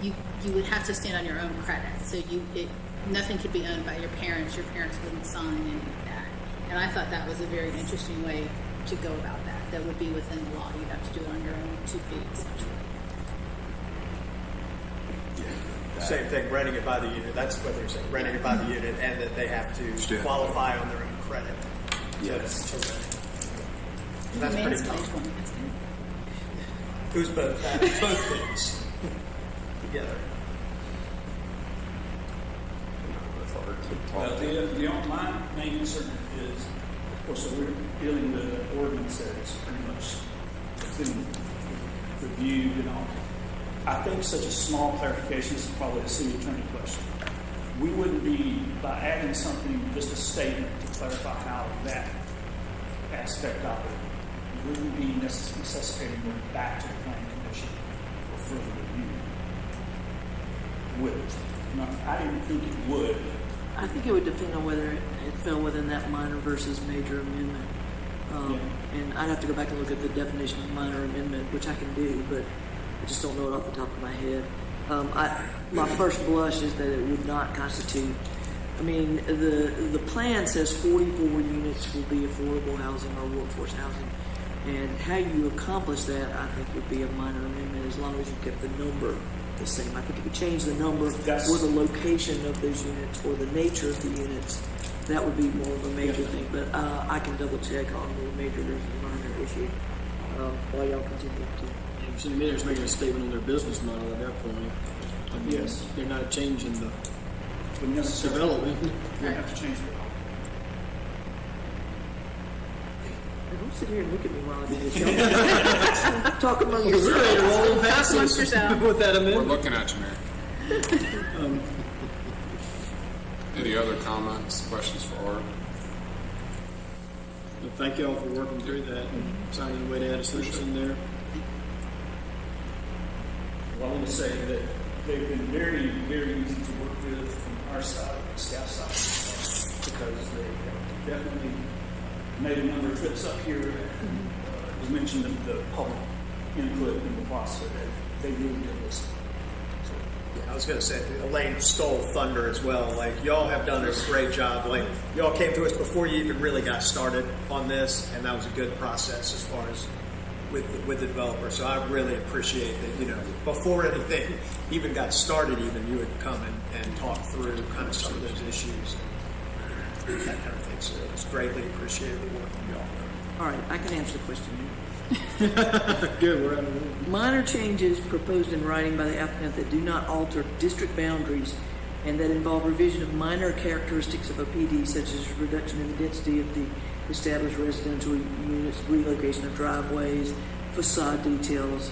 you would have to stand on your own credit. So nothing could be owned by your parents. Your parents wouldn't sign any of that. And I thought that was a very interesting way to go about that. That would be within the law. You'd have to do it on your own 2 feet, essentially. Same thing, renting it by the unit. That's what they're saying, renting it by the unit, and that they have to qualify on their own credit. Yes. To rent. And that's pretty common. Who's both things together? Well, my main concern is, of course, so we're dealing with an ordinance that is pretty much been reviewed and all. I think such a small clarification is probably a city attorney question. We wouldn't be, by adding something, just a statement to clarify how that aspect of it, we wouldn't be necessitating going back to the planning commission for further review. Would it? No, I didn't think it would. I think it would depend on whether it fell within that minor versus major amendment. And I'd have to go back and look at the definition of minor amendment, which I can do, but I just don't know it off the top of my head. My first blush is that it would not constitute. I mean, the plan says 44 units will be affordable housing or workforce housing, and how you accomplish that, I think, would be a minor amendment as long as you kept the number the same. I think if you change the number or the location of those units or the nature of the units, that would be more of a major thing. But I can double check on the major versus minor issue while y'all continue to. So the mayor's making a statement on their business model at that point. Yes. They're not changing the necessarily development. We have to change it. Don't sit here and look at me while I do this. Talk among yourselves. With that amendment. We're looking at you, Mayor. Any other comments, questions for Art? Well, thank you all for working through that and finding a way to add a solution there. Well, I want to say that they've been very, very easy to work with from our side, the staff side, because they have definitely made a number of trips up here. You mentioned the public input in the process. They really did listen. I was going to say, Elaine stole thunder as well. Like, y'all have done a great job. Like, y'all came to us before you even really got started on this, and that was a good process as far as with the developer. So I really appreciate that, before anything even got started, even you would come and talk through kind of some of those issues and that kind of thing. So it's greatly appreciated the work of y'all. All right, I can answer the question. Good, we're out of room. Minor changes proposed in writing by the applicant that do not alter district boundaries and that involve revision of minor characteristics of a PD, such as reduction in the density of the established residential units, relocation of driveways, facade details,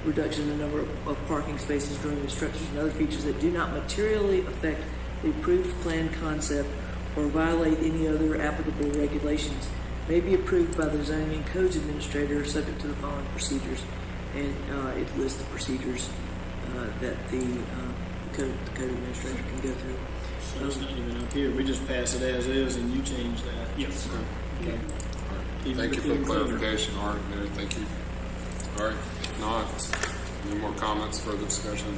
reduction in the number of parking spaces during the structures, and other features that do not materially affect the approved plan concept or violate any other applicable regulations may be approved by the zoning and codes administrator subject to the following procedures. And it lists the procedures that the code administrator can go through. So it's not even up here. We just pass it as is, and you change that. Yes. Okay. Thank you for the clarification, Art. Mary, thank you. All right. If not, any more comments, further discussion?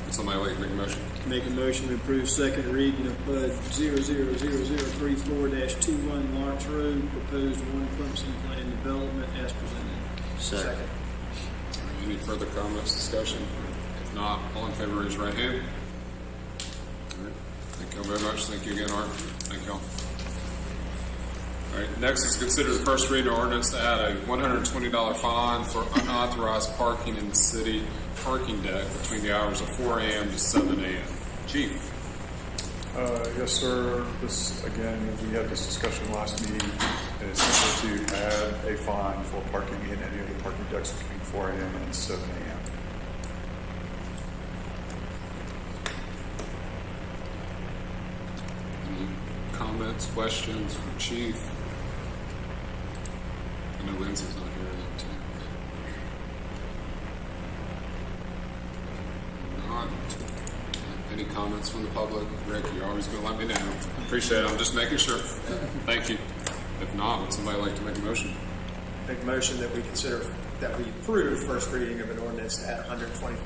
Would somebody like to make a motion? Make a motion to approve second reading of PUD 000034-21 Lawrence Road, proposed one Clemson plan development as presented. Second. Any further comments, discussion? If not, all in favor, raise your right hand. All right. Thank you all very much. Thank you again, Art. Thank you all. All right. Next is consider the first reading ordinance to add a $120 fine for unauthorized parking in the city parking deck between the hours of 4 a.m. to 7 a.m. Chief. Yes, sir. This, again, we had this discussion last meeting. It is simply to add a fine for parking in any of the parking decks between 4 a.m. and 7 a.m. Any comments, questions from Chief? I know Lindsay's not here yet, too. Not. Any comments from the public? Rick, you're always going to let me know. Appreciate it. I'm just making sure. Thank you. If not, would somebody like to make a motion? Make a motion that we approve first reading of an ordinance to add a $120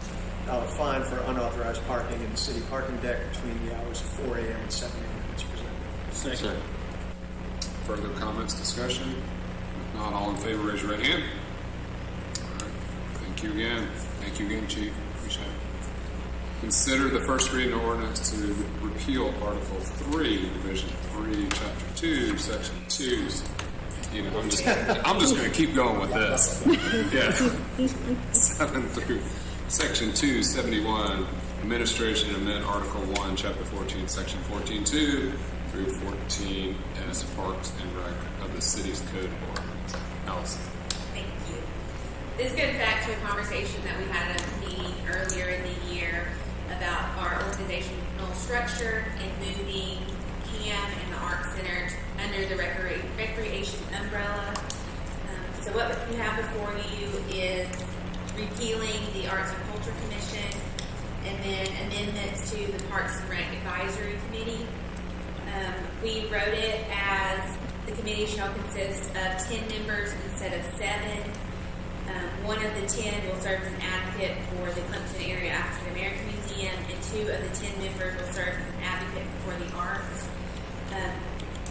fine for unauthorized parking in the city parking deck between the hours of 4 a.m. and 7 a.m. as presented. Second. Further comments, discussion? If not, all in favor, raise your right hand. All right. Thank you again. Thank you again, Chief. Appreciate it. Consider the first reading ordinance to repeal Article 3, Division 3, Chapter 2, Section 2. You know, I'm just going to keep going with this. Yeah. 7 through Section 271, Administration, amend Article 1, Chapter 14, Section 14.2 through 14 as Parks and Rec of the city's code of ordinance. Allison. Thank you. This goes back to a conversation that we had at a meeting earlier in the year about our organizational structure and moving CAM and the Art Center under the recreation umbrella. So what you have before you is repealing the Arts and Culture Commission and then amendments to the Parks and Rec Advisory Committee. We wrote it as the committee shall consist of 10 members instead of 7. One of the 10 will serve as an advocate for the Clemson Area African American Museum, and 2 of the 10 members will serve as an advocate for the arts.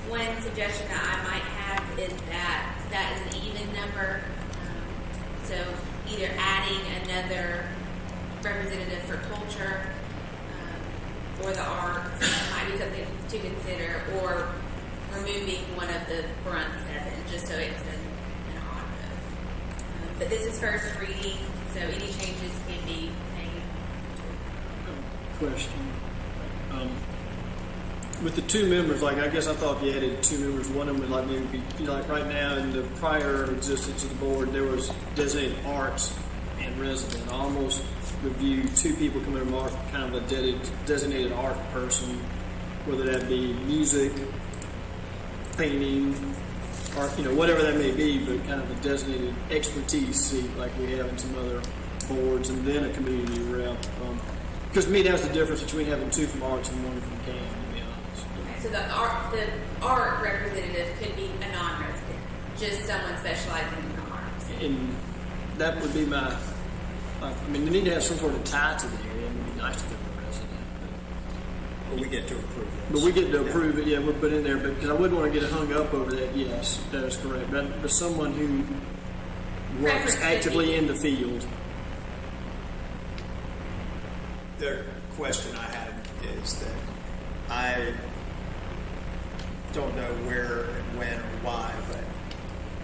One suggestion that I might have is that is an even number. So either adding another representative for culture or the arts might be something to consider, or removing one of the front 7 just so it's an odd vote. But this is first reading, so any changes can be made. Question. With the 2 members, like I guess I thought if you added 2 members, one of them would like maybe be like right now in the prior existence of the board, there was designated arts and resident. I almost would view 2 people coming from art, kind of a designated art person, whether that be music, painting, art, whatever that may be, but kind of a designated expertise seat like we have in some other boards, and then a community rep. Because to me, that's the difference between having 2 from arts and 1 from CAM. So the art representative could be a non-resident, just someone specializing in the arts. And that would be my. They need to have some sort of tie to the area. It would be nice to get a resident. But we get to approve it. But we get to approve it. Yeah, we'll put in there. But because I wouldn't want to get hung up over that. Yes, that is correct. But someone who works actively in the field. The question I had is that I don't know where and when or why, but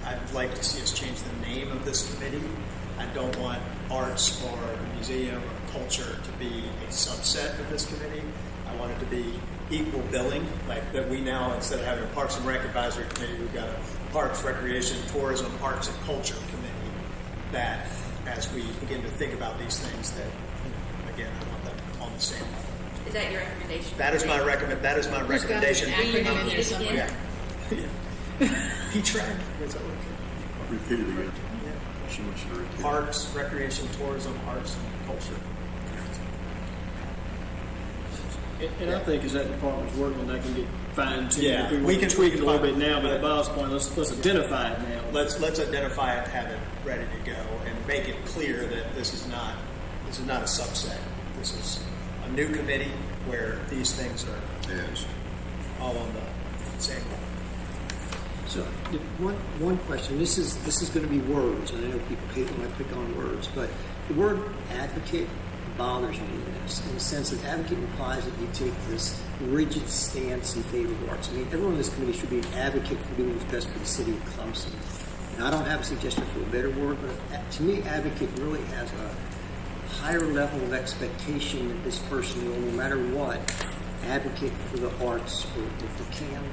I'd like to see us change the name of this committee. I don't want arts or the museum or culture to be a subset of this committee. I want it to be equal billing, like that we now, instead of having a Parks and Rec Advisory Committee, we've got a Parks, Recreation, Tourism, Arts and Culture Committee that, as we begin to think about these things, that, again, I want them on the same level. Is that your recommendation? That is my There's got to be recommendation. an acronym in there somewhere. P-TRAC. Repeat it again. She wants you to repeat it. Arts, recreation, tourism, arts, and culture. And I think as that department's working on that, can get fine-tuned. Yeah, If we we want can to tweak it a little tweak bit it, now, but but- at Bob's point, let's identify it now. Let's identify it, have it ready to go, and make it clear that this is not a subset. This is a new committee where these things are Yes. all on the same level. So one question. This is going to be words. I know people hate when I pick on words, but the word advocate bothers me in this, in the sense that advocate implies that you take this rigid stance in favor of arts. I mean, everyone in this committee should be an advocate for doing what's best for the city of Clemson. And I don't have a suggestion for a better word, but to me, advocate really has a higher level of expectation that this person will, no matter what, advocate for the arts or for CAM.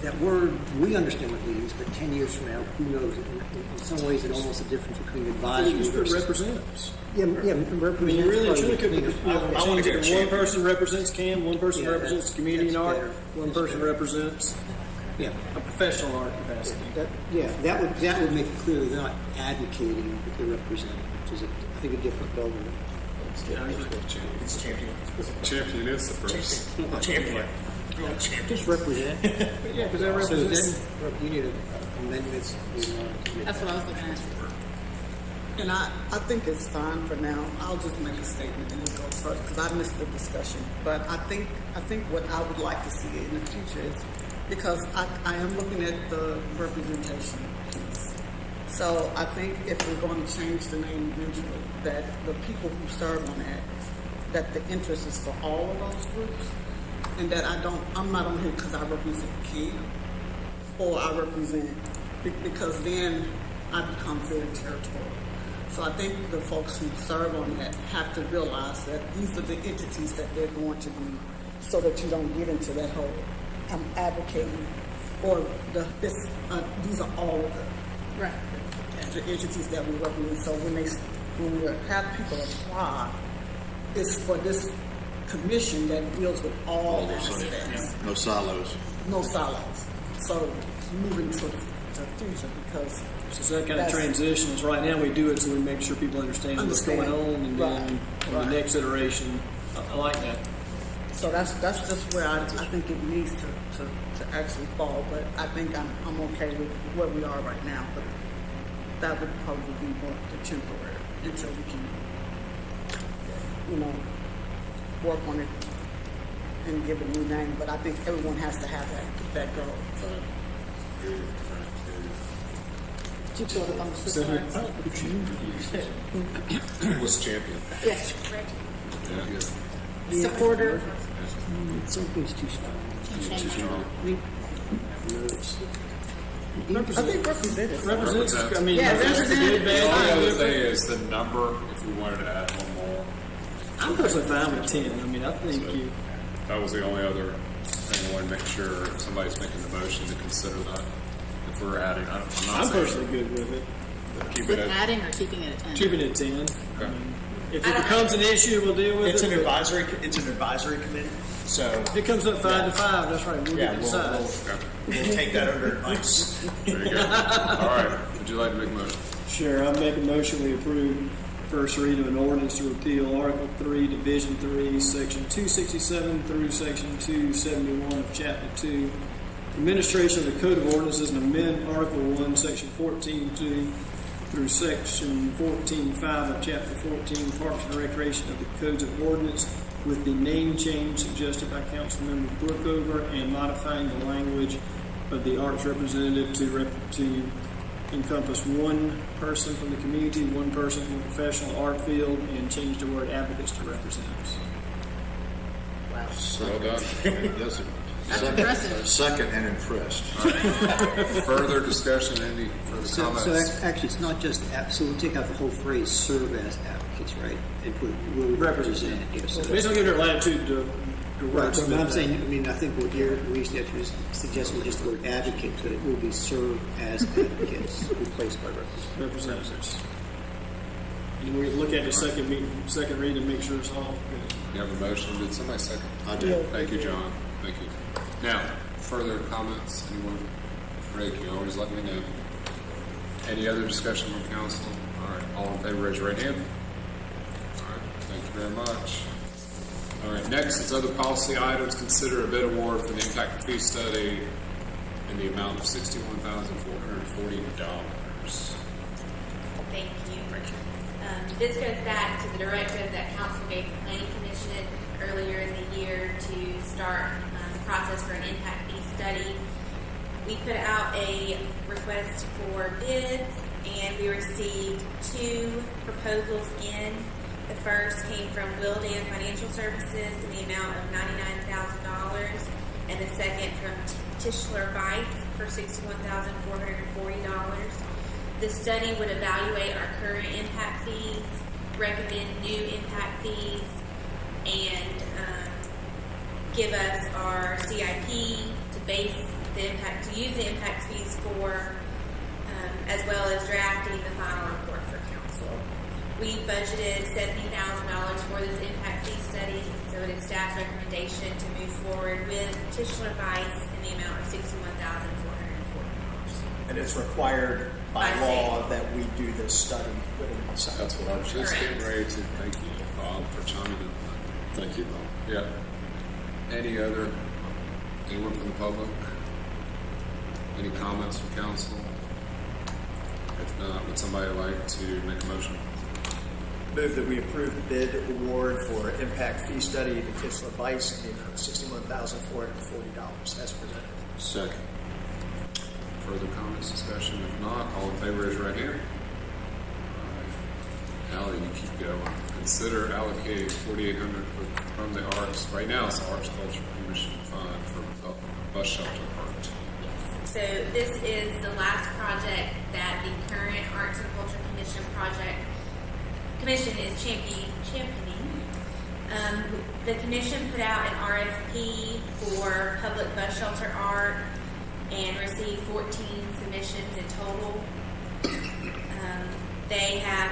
That word, we understand what it means, but 10 years from now, who knows? In some ways, it's almost a difference between advisory versus... representatives. Yeah, I mean, you representatives. really could change it to one champion. person represents CAM, one person represents that's- community and that's art, better. one That's person better. represents Yeah, a professional art capacity. that would make it clear they're not advocating, but they're representing, which is, I think, a different level. It's champion. Champion is the first. Champion. Just represent. Yeah, because they're So representing. then, you need amendments. That's what I was looking at. And I think it's fine for now. I'll just make a statement and then go further because I missed the discussion. But I think what I would like to see in the future is, because I am looking at the representation piece. So I think if we're going to change the name eventually, that the people who serve on that the interest is for all of those groups, and that I'm not on here because I represent CAM or I represent, because then I become very territorial. So I think the folks who serve on that have to realize that these are the entities that they're going to be, so that you don't get into that whole I'm advocating, or these are all of the entities that we represent. So when we have people apply, it's for this commission that deals with all aspects. No silos. No silos. So moving to the future, because So that kind of transitions. Right now, we do it so we make sure people understand what's going on, and then in the next iteration, I like that. so that's just where I think it needs to actually fall. But I think I'm okay with where we are right now. But that would probably be more the temporary until we can, work on it and give it a new name. But I think everyone has to have that goal. You thought it on the system. Was champion. Yes. Yeah. Supporter. Something's too strong. Too strong. I think representative. Represents, I mean, Yeah, that's the good, The only bad. other thing is the number, if we wanted to add one more. I'm personally fine with 10. I mean, I think So, you. that was the only other thing I wanted to make sure if somebody's making the motion to consider that. If we're adding, I'm not I'm saying personally good with it. keep With it at, adding or keeping it at 10? Keeping it 10. okay. If it becomes an issue, we'll deal with It's it. an but advisory committee. So if it comes up 5 to 5, that's right. We'll yeah, get to decide. we'll take that under advice. There you go. All right. Would you like to make a motion? Sure, I'll make a motion we approve first read of an ordinance to repeal Article 3, Division 3, Section 267 through Section 271 of Chapter 2, administration of the Code of Ordinances, and amend Article 1, Section 14.2 through Section 14.5 of Chapter 14, Parks and Recreation of the Codes of Ordinance, with the name change suggested by Councilmember Brookover, and modifying the language of the arts representative to encompass one person from the community, one person from the professional art field, and change the word advocates to representatives. Well done. Yes, sir. That's impressive. Second and impressed. Further discussion, any further comments? So actually, it's not just, so we'll take out the whole phrase, serve as advocates, right? And put, will represent. Yes. We just don't give her latitude to Right, wordsmith but I'm that. saying, I mean, I think what you're, we is suggesting just the word advocate, but it will be served as advocates, replaced by representatives. representatives. And we look at the second read and make sure it's all good. You have a motion. Did somebody second? I did. Thank you, John. Thank you. Now, further comments? Anyone? Rick, you always let me know. Any other discussion from council? All right, all in favor, raise your right hand. All right, thank you very much. All right, next is other policy items. Consider a bid award for the impact fee study in the amount of $61,440. Thank you. This goes back to the directive that council gave the planning commission earlier in the year to start the process for an impact fee study. We put out a request for bids, and we received 2 proposals in. The first came from Wildan Financial Services in the amount of $99,000, and the second from Tischler Weiss for $61,440. The study would evaluate our current impact fees, recommend new impact fees, and give us our CIP to base the impact, to use the impact fees for, as well as drafting the final report for council. We budgeted $70,000 for this impact fee study, so it is staff's recommendation to move forward with Tischler Weiss in the amount of $61,440. And it's required by law that we do this study within the site. That's what I was just getting ready to. Thank you, Bob, for chiming in. Thank you, Bob. Yeah. Anyone from the public? Any comments from council? If not, would somebody like to make a motion? Move that we approve the bid award for impact fee study to Tischler Weiss in the amount of $61,440 as presented. Second. Further comments, discussion? If not, all in favor is right here. Allie, you keep going. Consider allocating $4,800 from the arts. Right now, it's the Arts Culture Commission Fund for bus shelter art. So this is the last project that the current Arts and Culture Commission is championing. The commission put out an RFP for public bus shelter art and received 14 submissions in total. They have,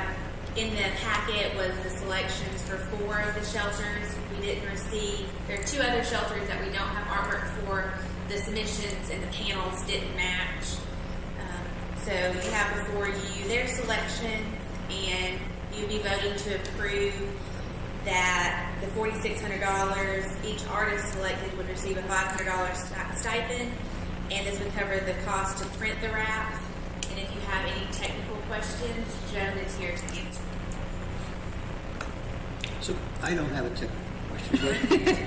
in the packet was the selections for 4 of the shelters. We didn't receive, there are 2 other shelters that we don't have artwork for. The submissions and the panels didn't match. So you have before you their selections, and you'll be voting to approve that the $4,600, each artist selected would receive a $500 stipend, and this would cover the cost to print the wraps. And if you have any technical questions, Joan is here to answer. So I don't have a technical question,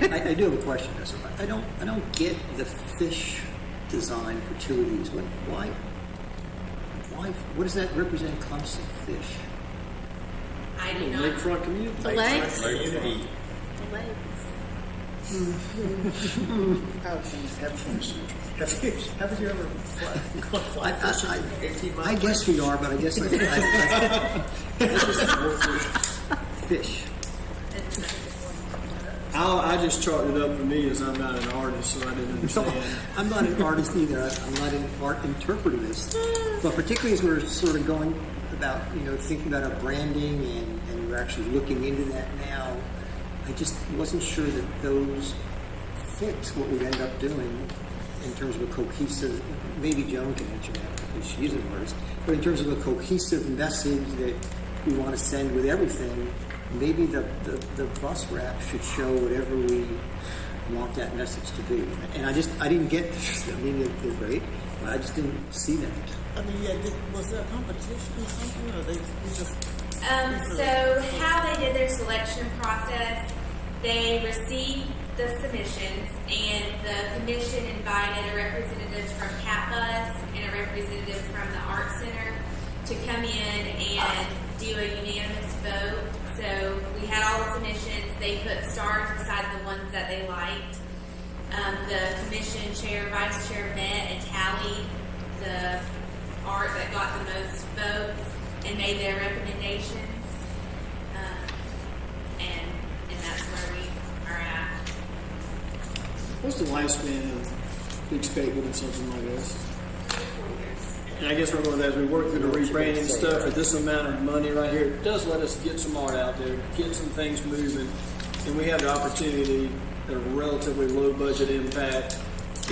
but I do have a question. So I don't get the fish design for 2 of these. Why? What does that represent? Clemson fish. I do not. Lakefront community. The legs. Lakefront. The legs. Haven't you ever fly fishing 18 miles? I guess we are, but I guess I fish. I just chalked it up for me as I'm not an artist, so I didn't understand. I'm not an artist either. I'm not an art interpretivist. But particularly as we're sort of going about, thinking about our branding and we're actually looking into that now, I just wasn't sure that those fit what we'd end up doing in terms of a cohesive, maybe Joan can answer that because she's an artist, but in terms of a cohesive message that we want to send with everything, maybe the bus wrap should show whatever we want that message to be. And I didn't get this. I mean, they're great, but I just didn't see that. I mean, was there a competition or something, or they just... So how they did their selection process, they received the submissions, and the commission invited a representative from CatBus and a representative from the Art Center to come in and do a unanimous vote. So we had all the submissions. They put stars beside the ones that they liked. The commission chair, vice chair met and tallied the art that got the most votes and made their recommendations. And that's where we are at. What's the lifespan of big spade with something like this? 4 years. And I guess we're going to, as we work through the rebranding stuff, at this amount of money right here, it does let us get some art out there, get some things moving, and we have the opportunity at a relatively low budget impact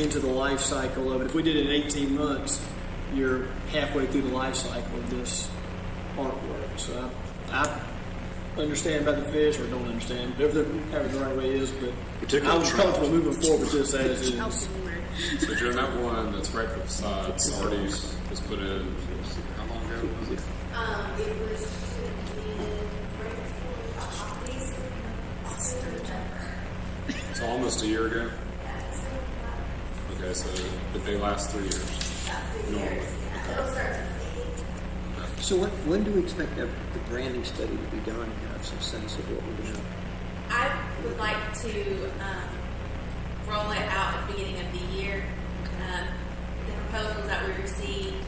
into the life cycle of it. If we did it in 18 months, you're halfway through the life cycle of this artwork. So I understand about the fish, or don't understand, whatever the right way is, but I was comfortable moving forward with this as is. So Joe, that one that's right for the facades already was put in, how long ago was it? It was So almost a year ago? Okay, so but they last 3 years? Normally. So when do we expect the branding study to be done? You have some sense of what we're doing? I would like to roll it out at the beginning of the year. The proposals that we received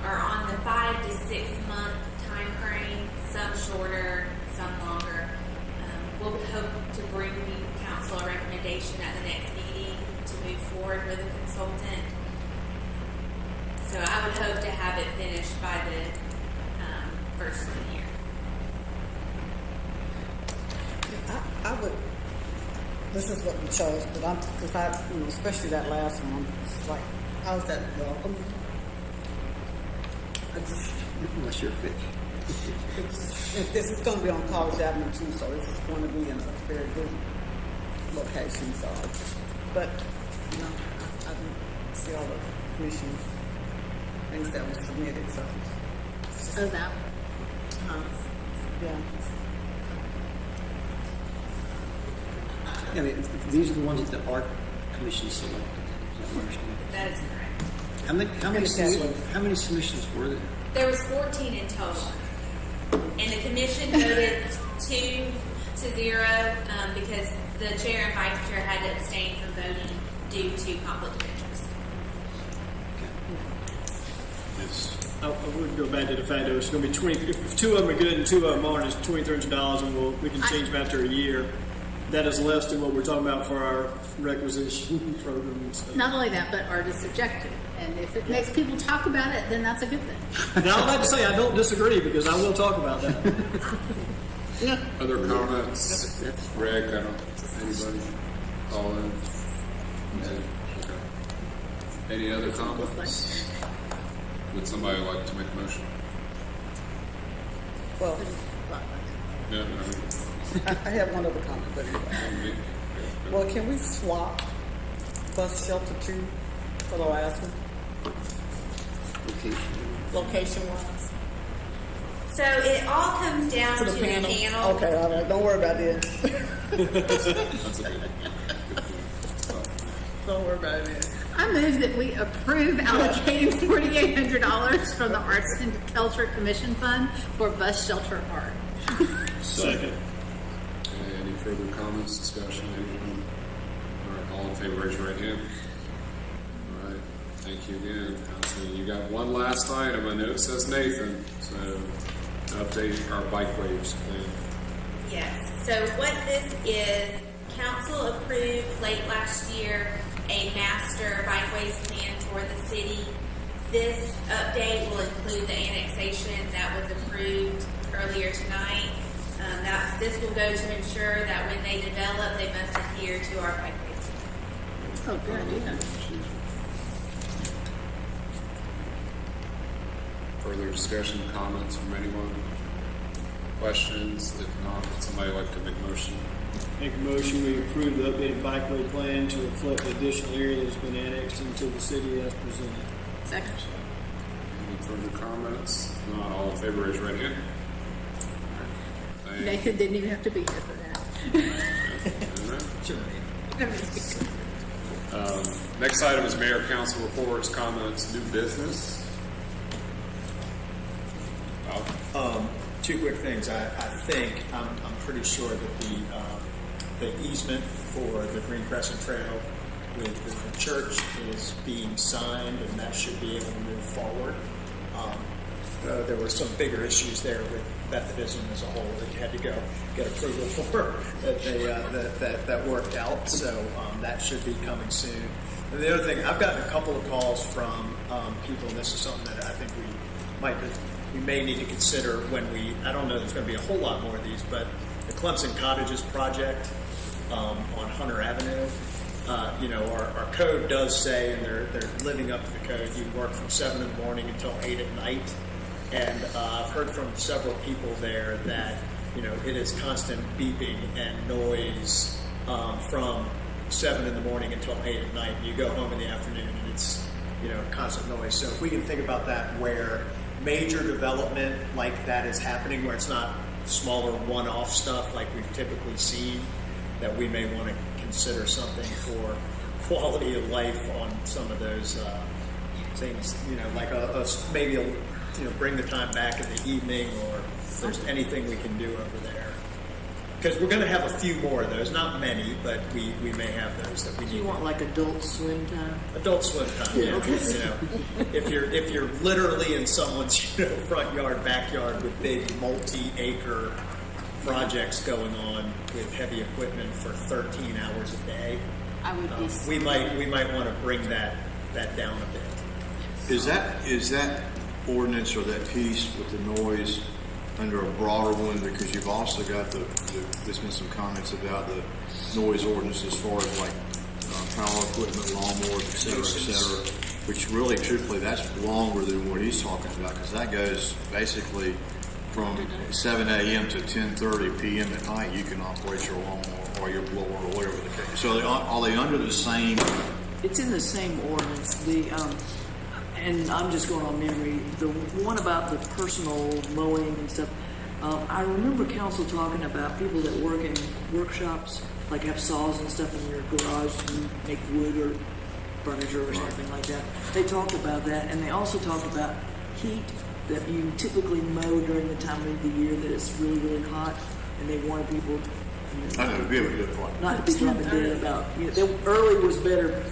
are on the 5 to 6 month time frame, some shorter, some longer. We'll hope to bring the council a recommendation at the next meeting to move forward with a consultant. So I would hope to have it finished by the first of the year. I would, this is what we chose, but especially that last one, it's like, how's that welcome? Unless you're a fish. This is going to be on College Avenue too, so this is going to be in a very good location. So, but you know, I didn't see all the commission things that were submitted. So, that. Yeah. I mean, these are the ones that the art commission selected. That is correct. How many submissions were there? There was 14 in total. And the commission voted 2-0 because the chair and vice chair had to abstain from voting due to conflict of interest. I would go back to the fact that it's going to be 20. If 2 of them are good and 2 of them aren't, it's $2,300, and we can change them after a year. That is less than what we're talking about for our requisition program and stuff. Not only that, but art is subjective. And if it makes people talk about it, then that's a good thing. Now, I'd like to say I don't disagree, because I will talk about that. Yeah. Other comments? Greg, I don't, anybody? Colin? Okay. Any other comments? Would somebody like to make a motion? Well, No, I have one other comment, but anyway. Well, can we swap bus shelter 2 for the last one? Location wise. So it all comes down to the panel. Okay, all right. Don't worry about it. Don't worry about it. I move that we approve allocating $4,800 from the Arts and Culture Commission Fund for bus shelter art. Second. Okay, any further comments, discussion, anyone? All right, all in favor, raise your right hand. All right, thank you again, Councilman. You got one last item. I know it says Nathan, so update our bike waves plan. Yes. So what this is, council approved late last year a master bikeways plan for the city. This update will include the annexation that was approved earlier tonight. This will go to ensure that when they develop, they must adhere to our bikeways. Oh, good idea. Further discussion, comments from anyone? Questions? If not, would somebody like to make a motion? Make a motion, we approve the updated bikeway plan to reflect the additional area that's been annexed into the city as presented. Second. Any further comments? If not, all in favor, raise your right hand. Nathan didn't even have to be here for that. Next item is mayor council reports, comments, new business. Two quick things. I think I'm pretty sure that the easement for the Green Crescent Trail with the church is being signed, and that should be able to move forward. There were some bigger issues there with Methodism as a whole that you had to go get approval for that worked out. So that should be coming soon. And the other thing, I've gotten a couple of calls from people, and this is something that I think we may need to consider when I don't know there's going to be a whole lot more of these, but the Clemson Cottages project on Hunter Avenue, our code does say, and they're living up to the code, you work from 7 in the morning until 8 at night. And I've heard from several people there that, it is constant beeping and noise from 7 in the morning until 8 at night. You go home in the afternoon and it's, constant noise. So if we can think about that where major development like that is happening, where it's not smaller one-off stuff like we've typically seen, that we may want to consider something for quality of life on some of those things, like bring the time back in the evening, or if there's anything we can do over there. Because we're going to have a few more of those, not many, but we may have those that we need. You want like adult swim time? Adult swim time, yeah. Okay. If you're literally in someone's front yard, backyard with big multi-acre projects going on with heavy equipment for 13 hours a day, I would be. We might want to bring that down a bit. Is that ordinance or that piece with the noise under a broader one? Because you've also got there's been some comments about the noise ordinance as far as like power equipment, lawnmowers, et cetera, which really, truthfully, that's longer than what he's talking about, because that goes basically from 7 a.m. to 10:30 p.m. at night. You can operate your lawnmower or your blower or whatever the case. So are they under the same? It's in the same ordinance. And I'm just going on memory. The one about the personal mowing and stuff. I remember council talking about people that work in workshops, like have saws and stuff in your garage to make wood or furniture or something like that. They talked about that, and they also talked about heat, that you typically mow during the time of the year that it's really, really hot, and they wanted people I know, be a good point. not to be dropping dead about. Early was better.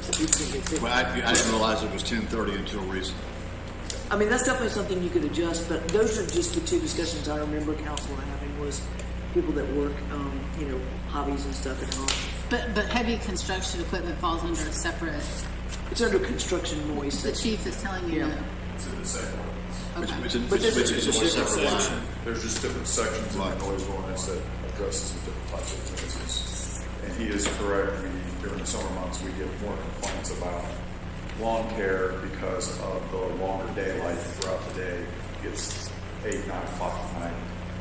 Well, I didn't realize it was 10:30 until recently. I mean, that's definitely something you could adjust, but those are just the two discussions I remember council having, was people that work, hobbies and stuff at home. But heavy construction equipment falls under a separate. It's under construction noise. The chief is telling you. Yeah. No. It's in the same ordinance. Okay. But there's It's a just different separate section. There's just different sections in the noise ordinance that addresses the different types of noises. And he is correct. During the summer months, we get more complaints about lawn care because of the longer daylight throughout the day. It gets 8, 9 o'clock at night,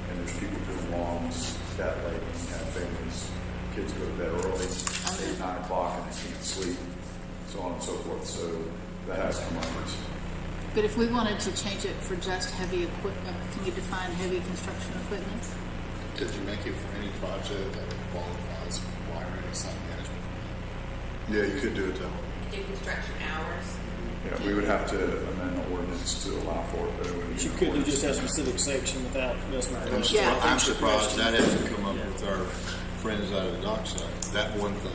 and there's people doing lawns that late, and you have families, kids go to bed early, 8, 9 o'clock, and they can't sleep, so on and so forth. So that has come up recently. But if we wanted to change it for just heavy equipment, can you define heavy construction equipment? Could you make it for any project that qualifies for wiring and site management? Yeah, you could do it that way. Do construction hours. Yeah, we would have to amend the ordinance to allow for it, but it would be. You could do just a specific section without just. I'm surprised that hasn't come up with our friends out of the dockside. That one thing.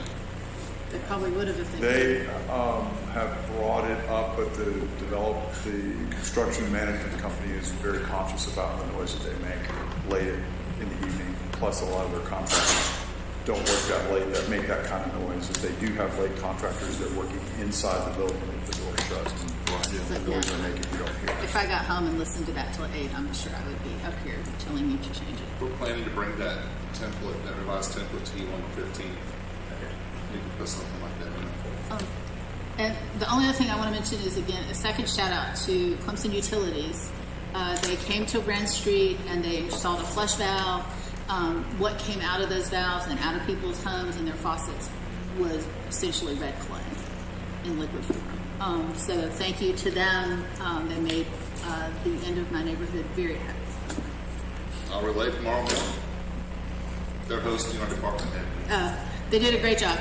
They probably would have if They have brought it up, but the construction management company is very conscious about the noise that they make late in the evening. Plus, a lot of their contractors don't work that late, that make that kind of noise. If they do have late contractors that are working inside the building with the door shut, the noise they're making, you don't hear. If I got home and listened to that till 8, I'm sure I would be up here telling you to change it. We're planning to bring that revised template to you on the 15th. You can put something like that in there. And the only other thing I want to mention is, again, a second shout out to Clemson Utilities. They came to Grand Street and they installed a flush valve. What came out of those valves and out of people's homes and their faucets was essentially red clay in liquid form. So thank you to them. They made the end of my neighborhood very happy. I'll relay tomorrow morning. They're hosting our department head. They did a great job.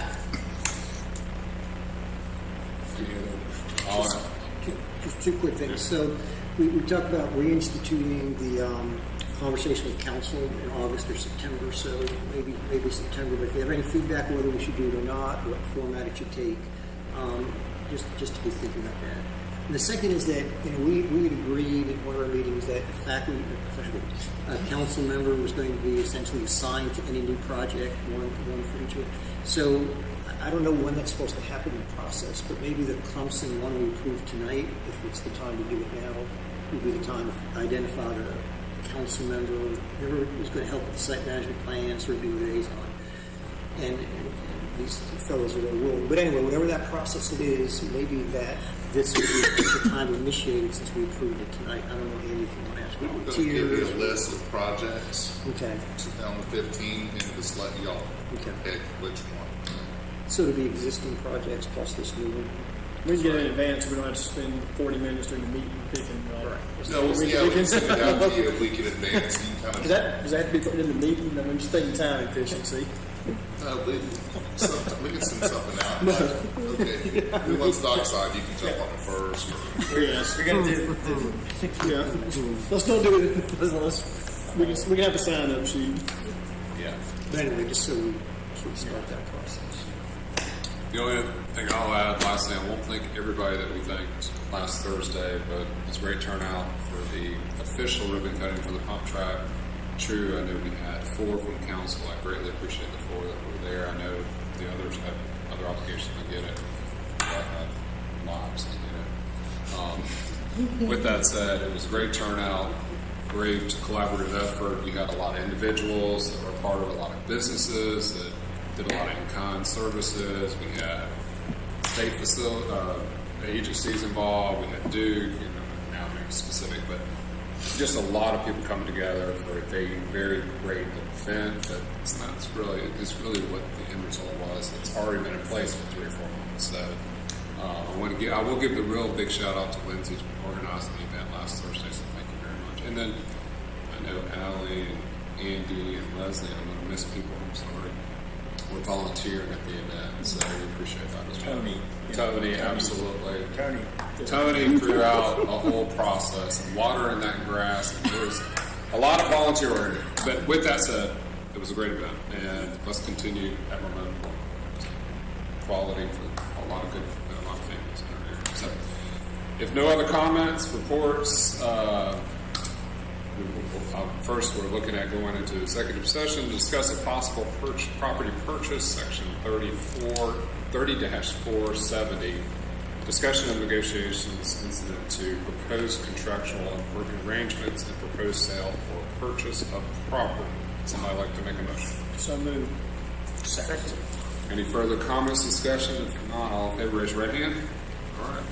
Just two quick things. So we talked about reinstituting the conversation with council in August or September. So maybe September. But if you have any feedback whether we should do it or not, what format it should take, just to be thinking about that. And the second is that we had agreed at one of our meetings that that a council member was going to be essentially assigned to any new project, one for each of it. So I don't know when that's supposed to happen in the process, but maybe the Clemson one we approved tonight, if it's the time to do it now, would be the time to identify the council member, whoever is going to help with the site management plans or be liaison. And these fellows are really willing. But anyway, whatever that process it is, maybe that this would be the time to initiate it since we approved it tonight. I don't know, Andy, if you want to ask We're going to give volunteers. you a list of projects, Okay. 2015, and just let y'all Okay. pick which one. So it'll be existing projects plus this new one. We can get it in advance, so we don't have to spend 40 minutes during the meeting picking. No, we can send it out to you a week in advance. You can kind of, Does that have to be put in the meeting? I mean, just thinking time efficiency. no, we can send something out. Okay. Who wants dockside? You can jump on it first. Or, Yes, we're gonna do. Yeah, let's not do it. We can have a sign up sheet. yeah. But anyway, just so we start that process. The only thing I'll add, lastly, I won't thank everybody that we thanked last Thursday, but it's a great turnout for the official ribbon cutting for the pump track. True, I know we had 4 from council. I greatly appreciate the 4 that were there. I know the others have other obligations to get it, but have lives to get it. With that said, it was a great turnout, great collaborative effort. We had a lot of individuals that were part of a lot of businesses that did a lot of in-kind services. We had state agencies involved. We had Duke, now maybe specific, but just a lot of people coming together for a very great event. But it's really what the end result was. It's already been in place for 3 or 4 months. So I will give the real big shout out to Lindsay for organizing the event last Thursday. So thank you very much. And then I know Allie and Andy and Leslie. I'm going to miss people. I'm sorry. We're volunteering at the event, so we appreciate that as well. Tony, absolutely. Tony throughout the whole process, and watering that grass. There was a lot of volunteer work. But with that said, it was a great event, and let's continue that momentum. Quality for a lot of families that are here. So, if no other comments, reports. First, we're looking at going into executive session to discuss a possible property purchase, section 30-470, discussion of negotiations incident to proposed contractual and working arrangements and proposed sale or purchase of property. Somebody like to make a motion? So moved. Second. Any further comments, discussion? If not, all in favor, raise your right hand. All right.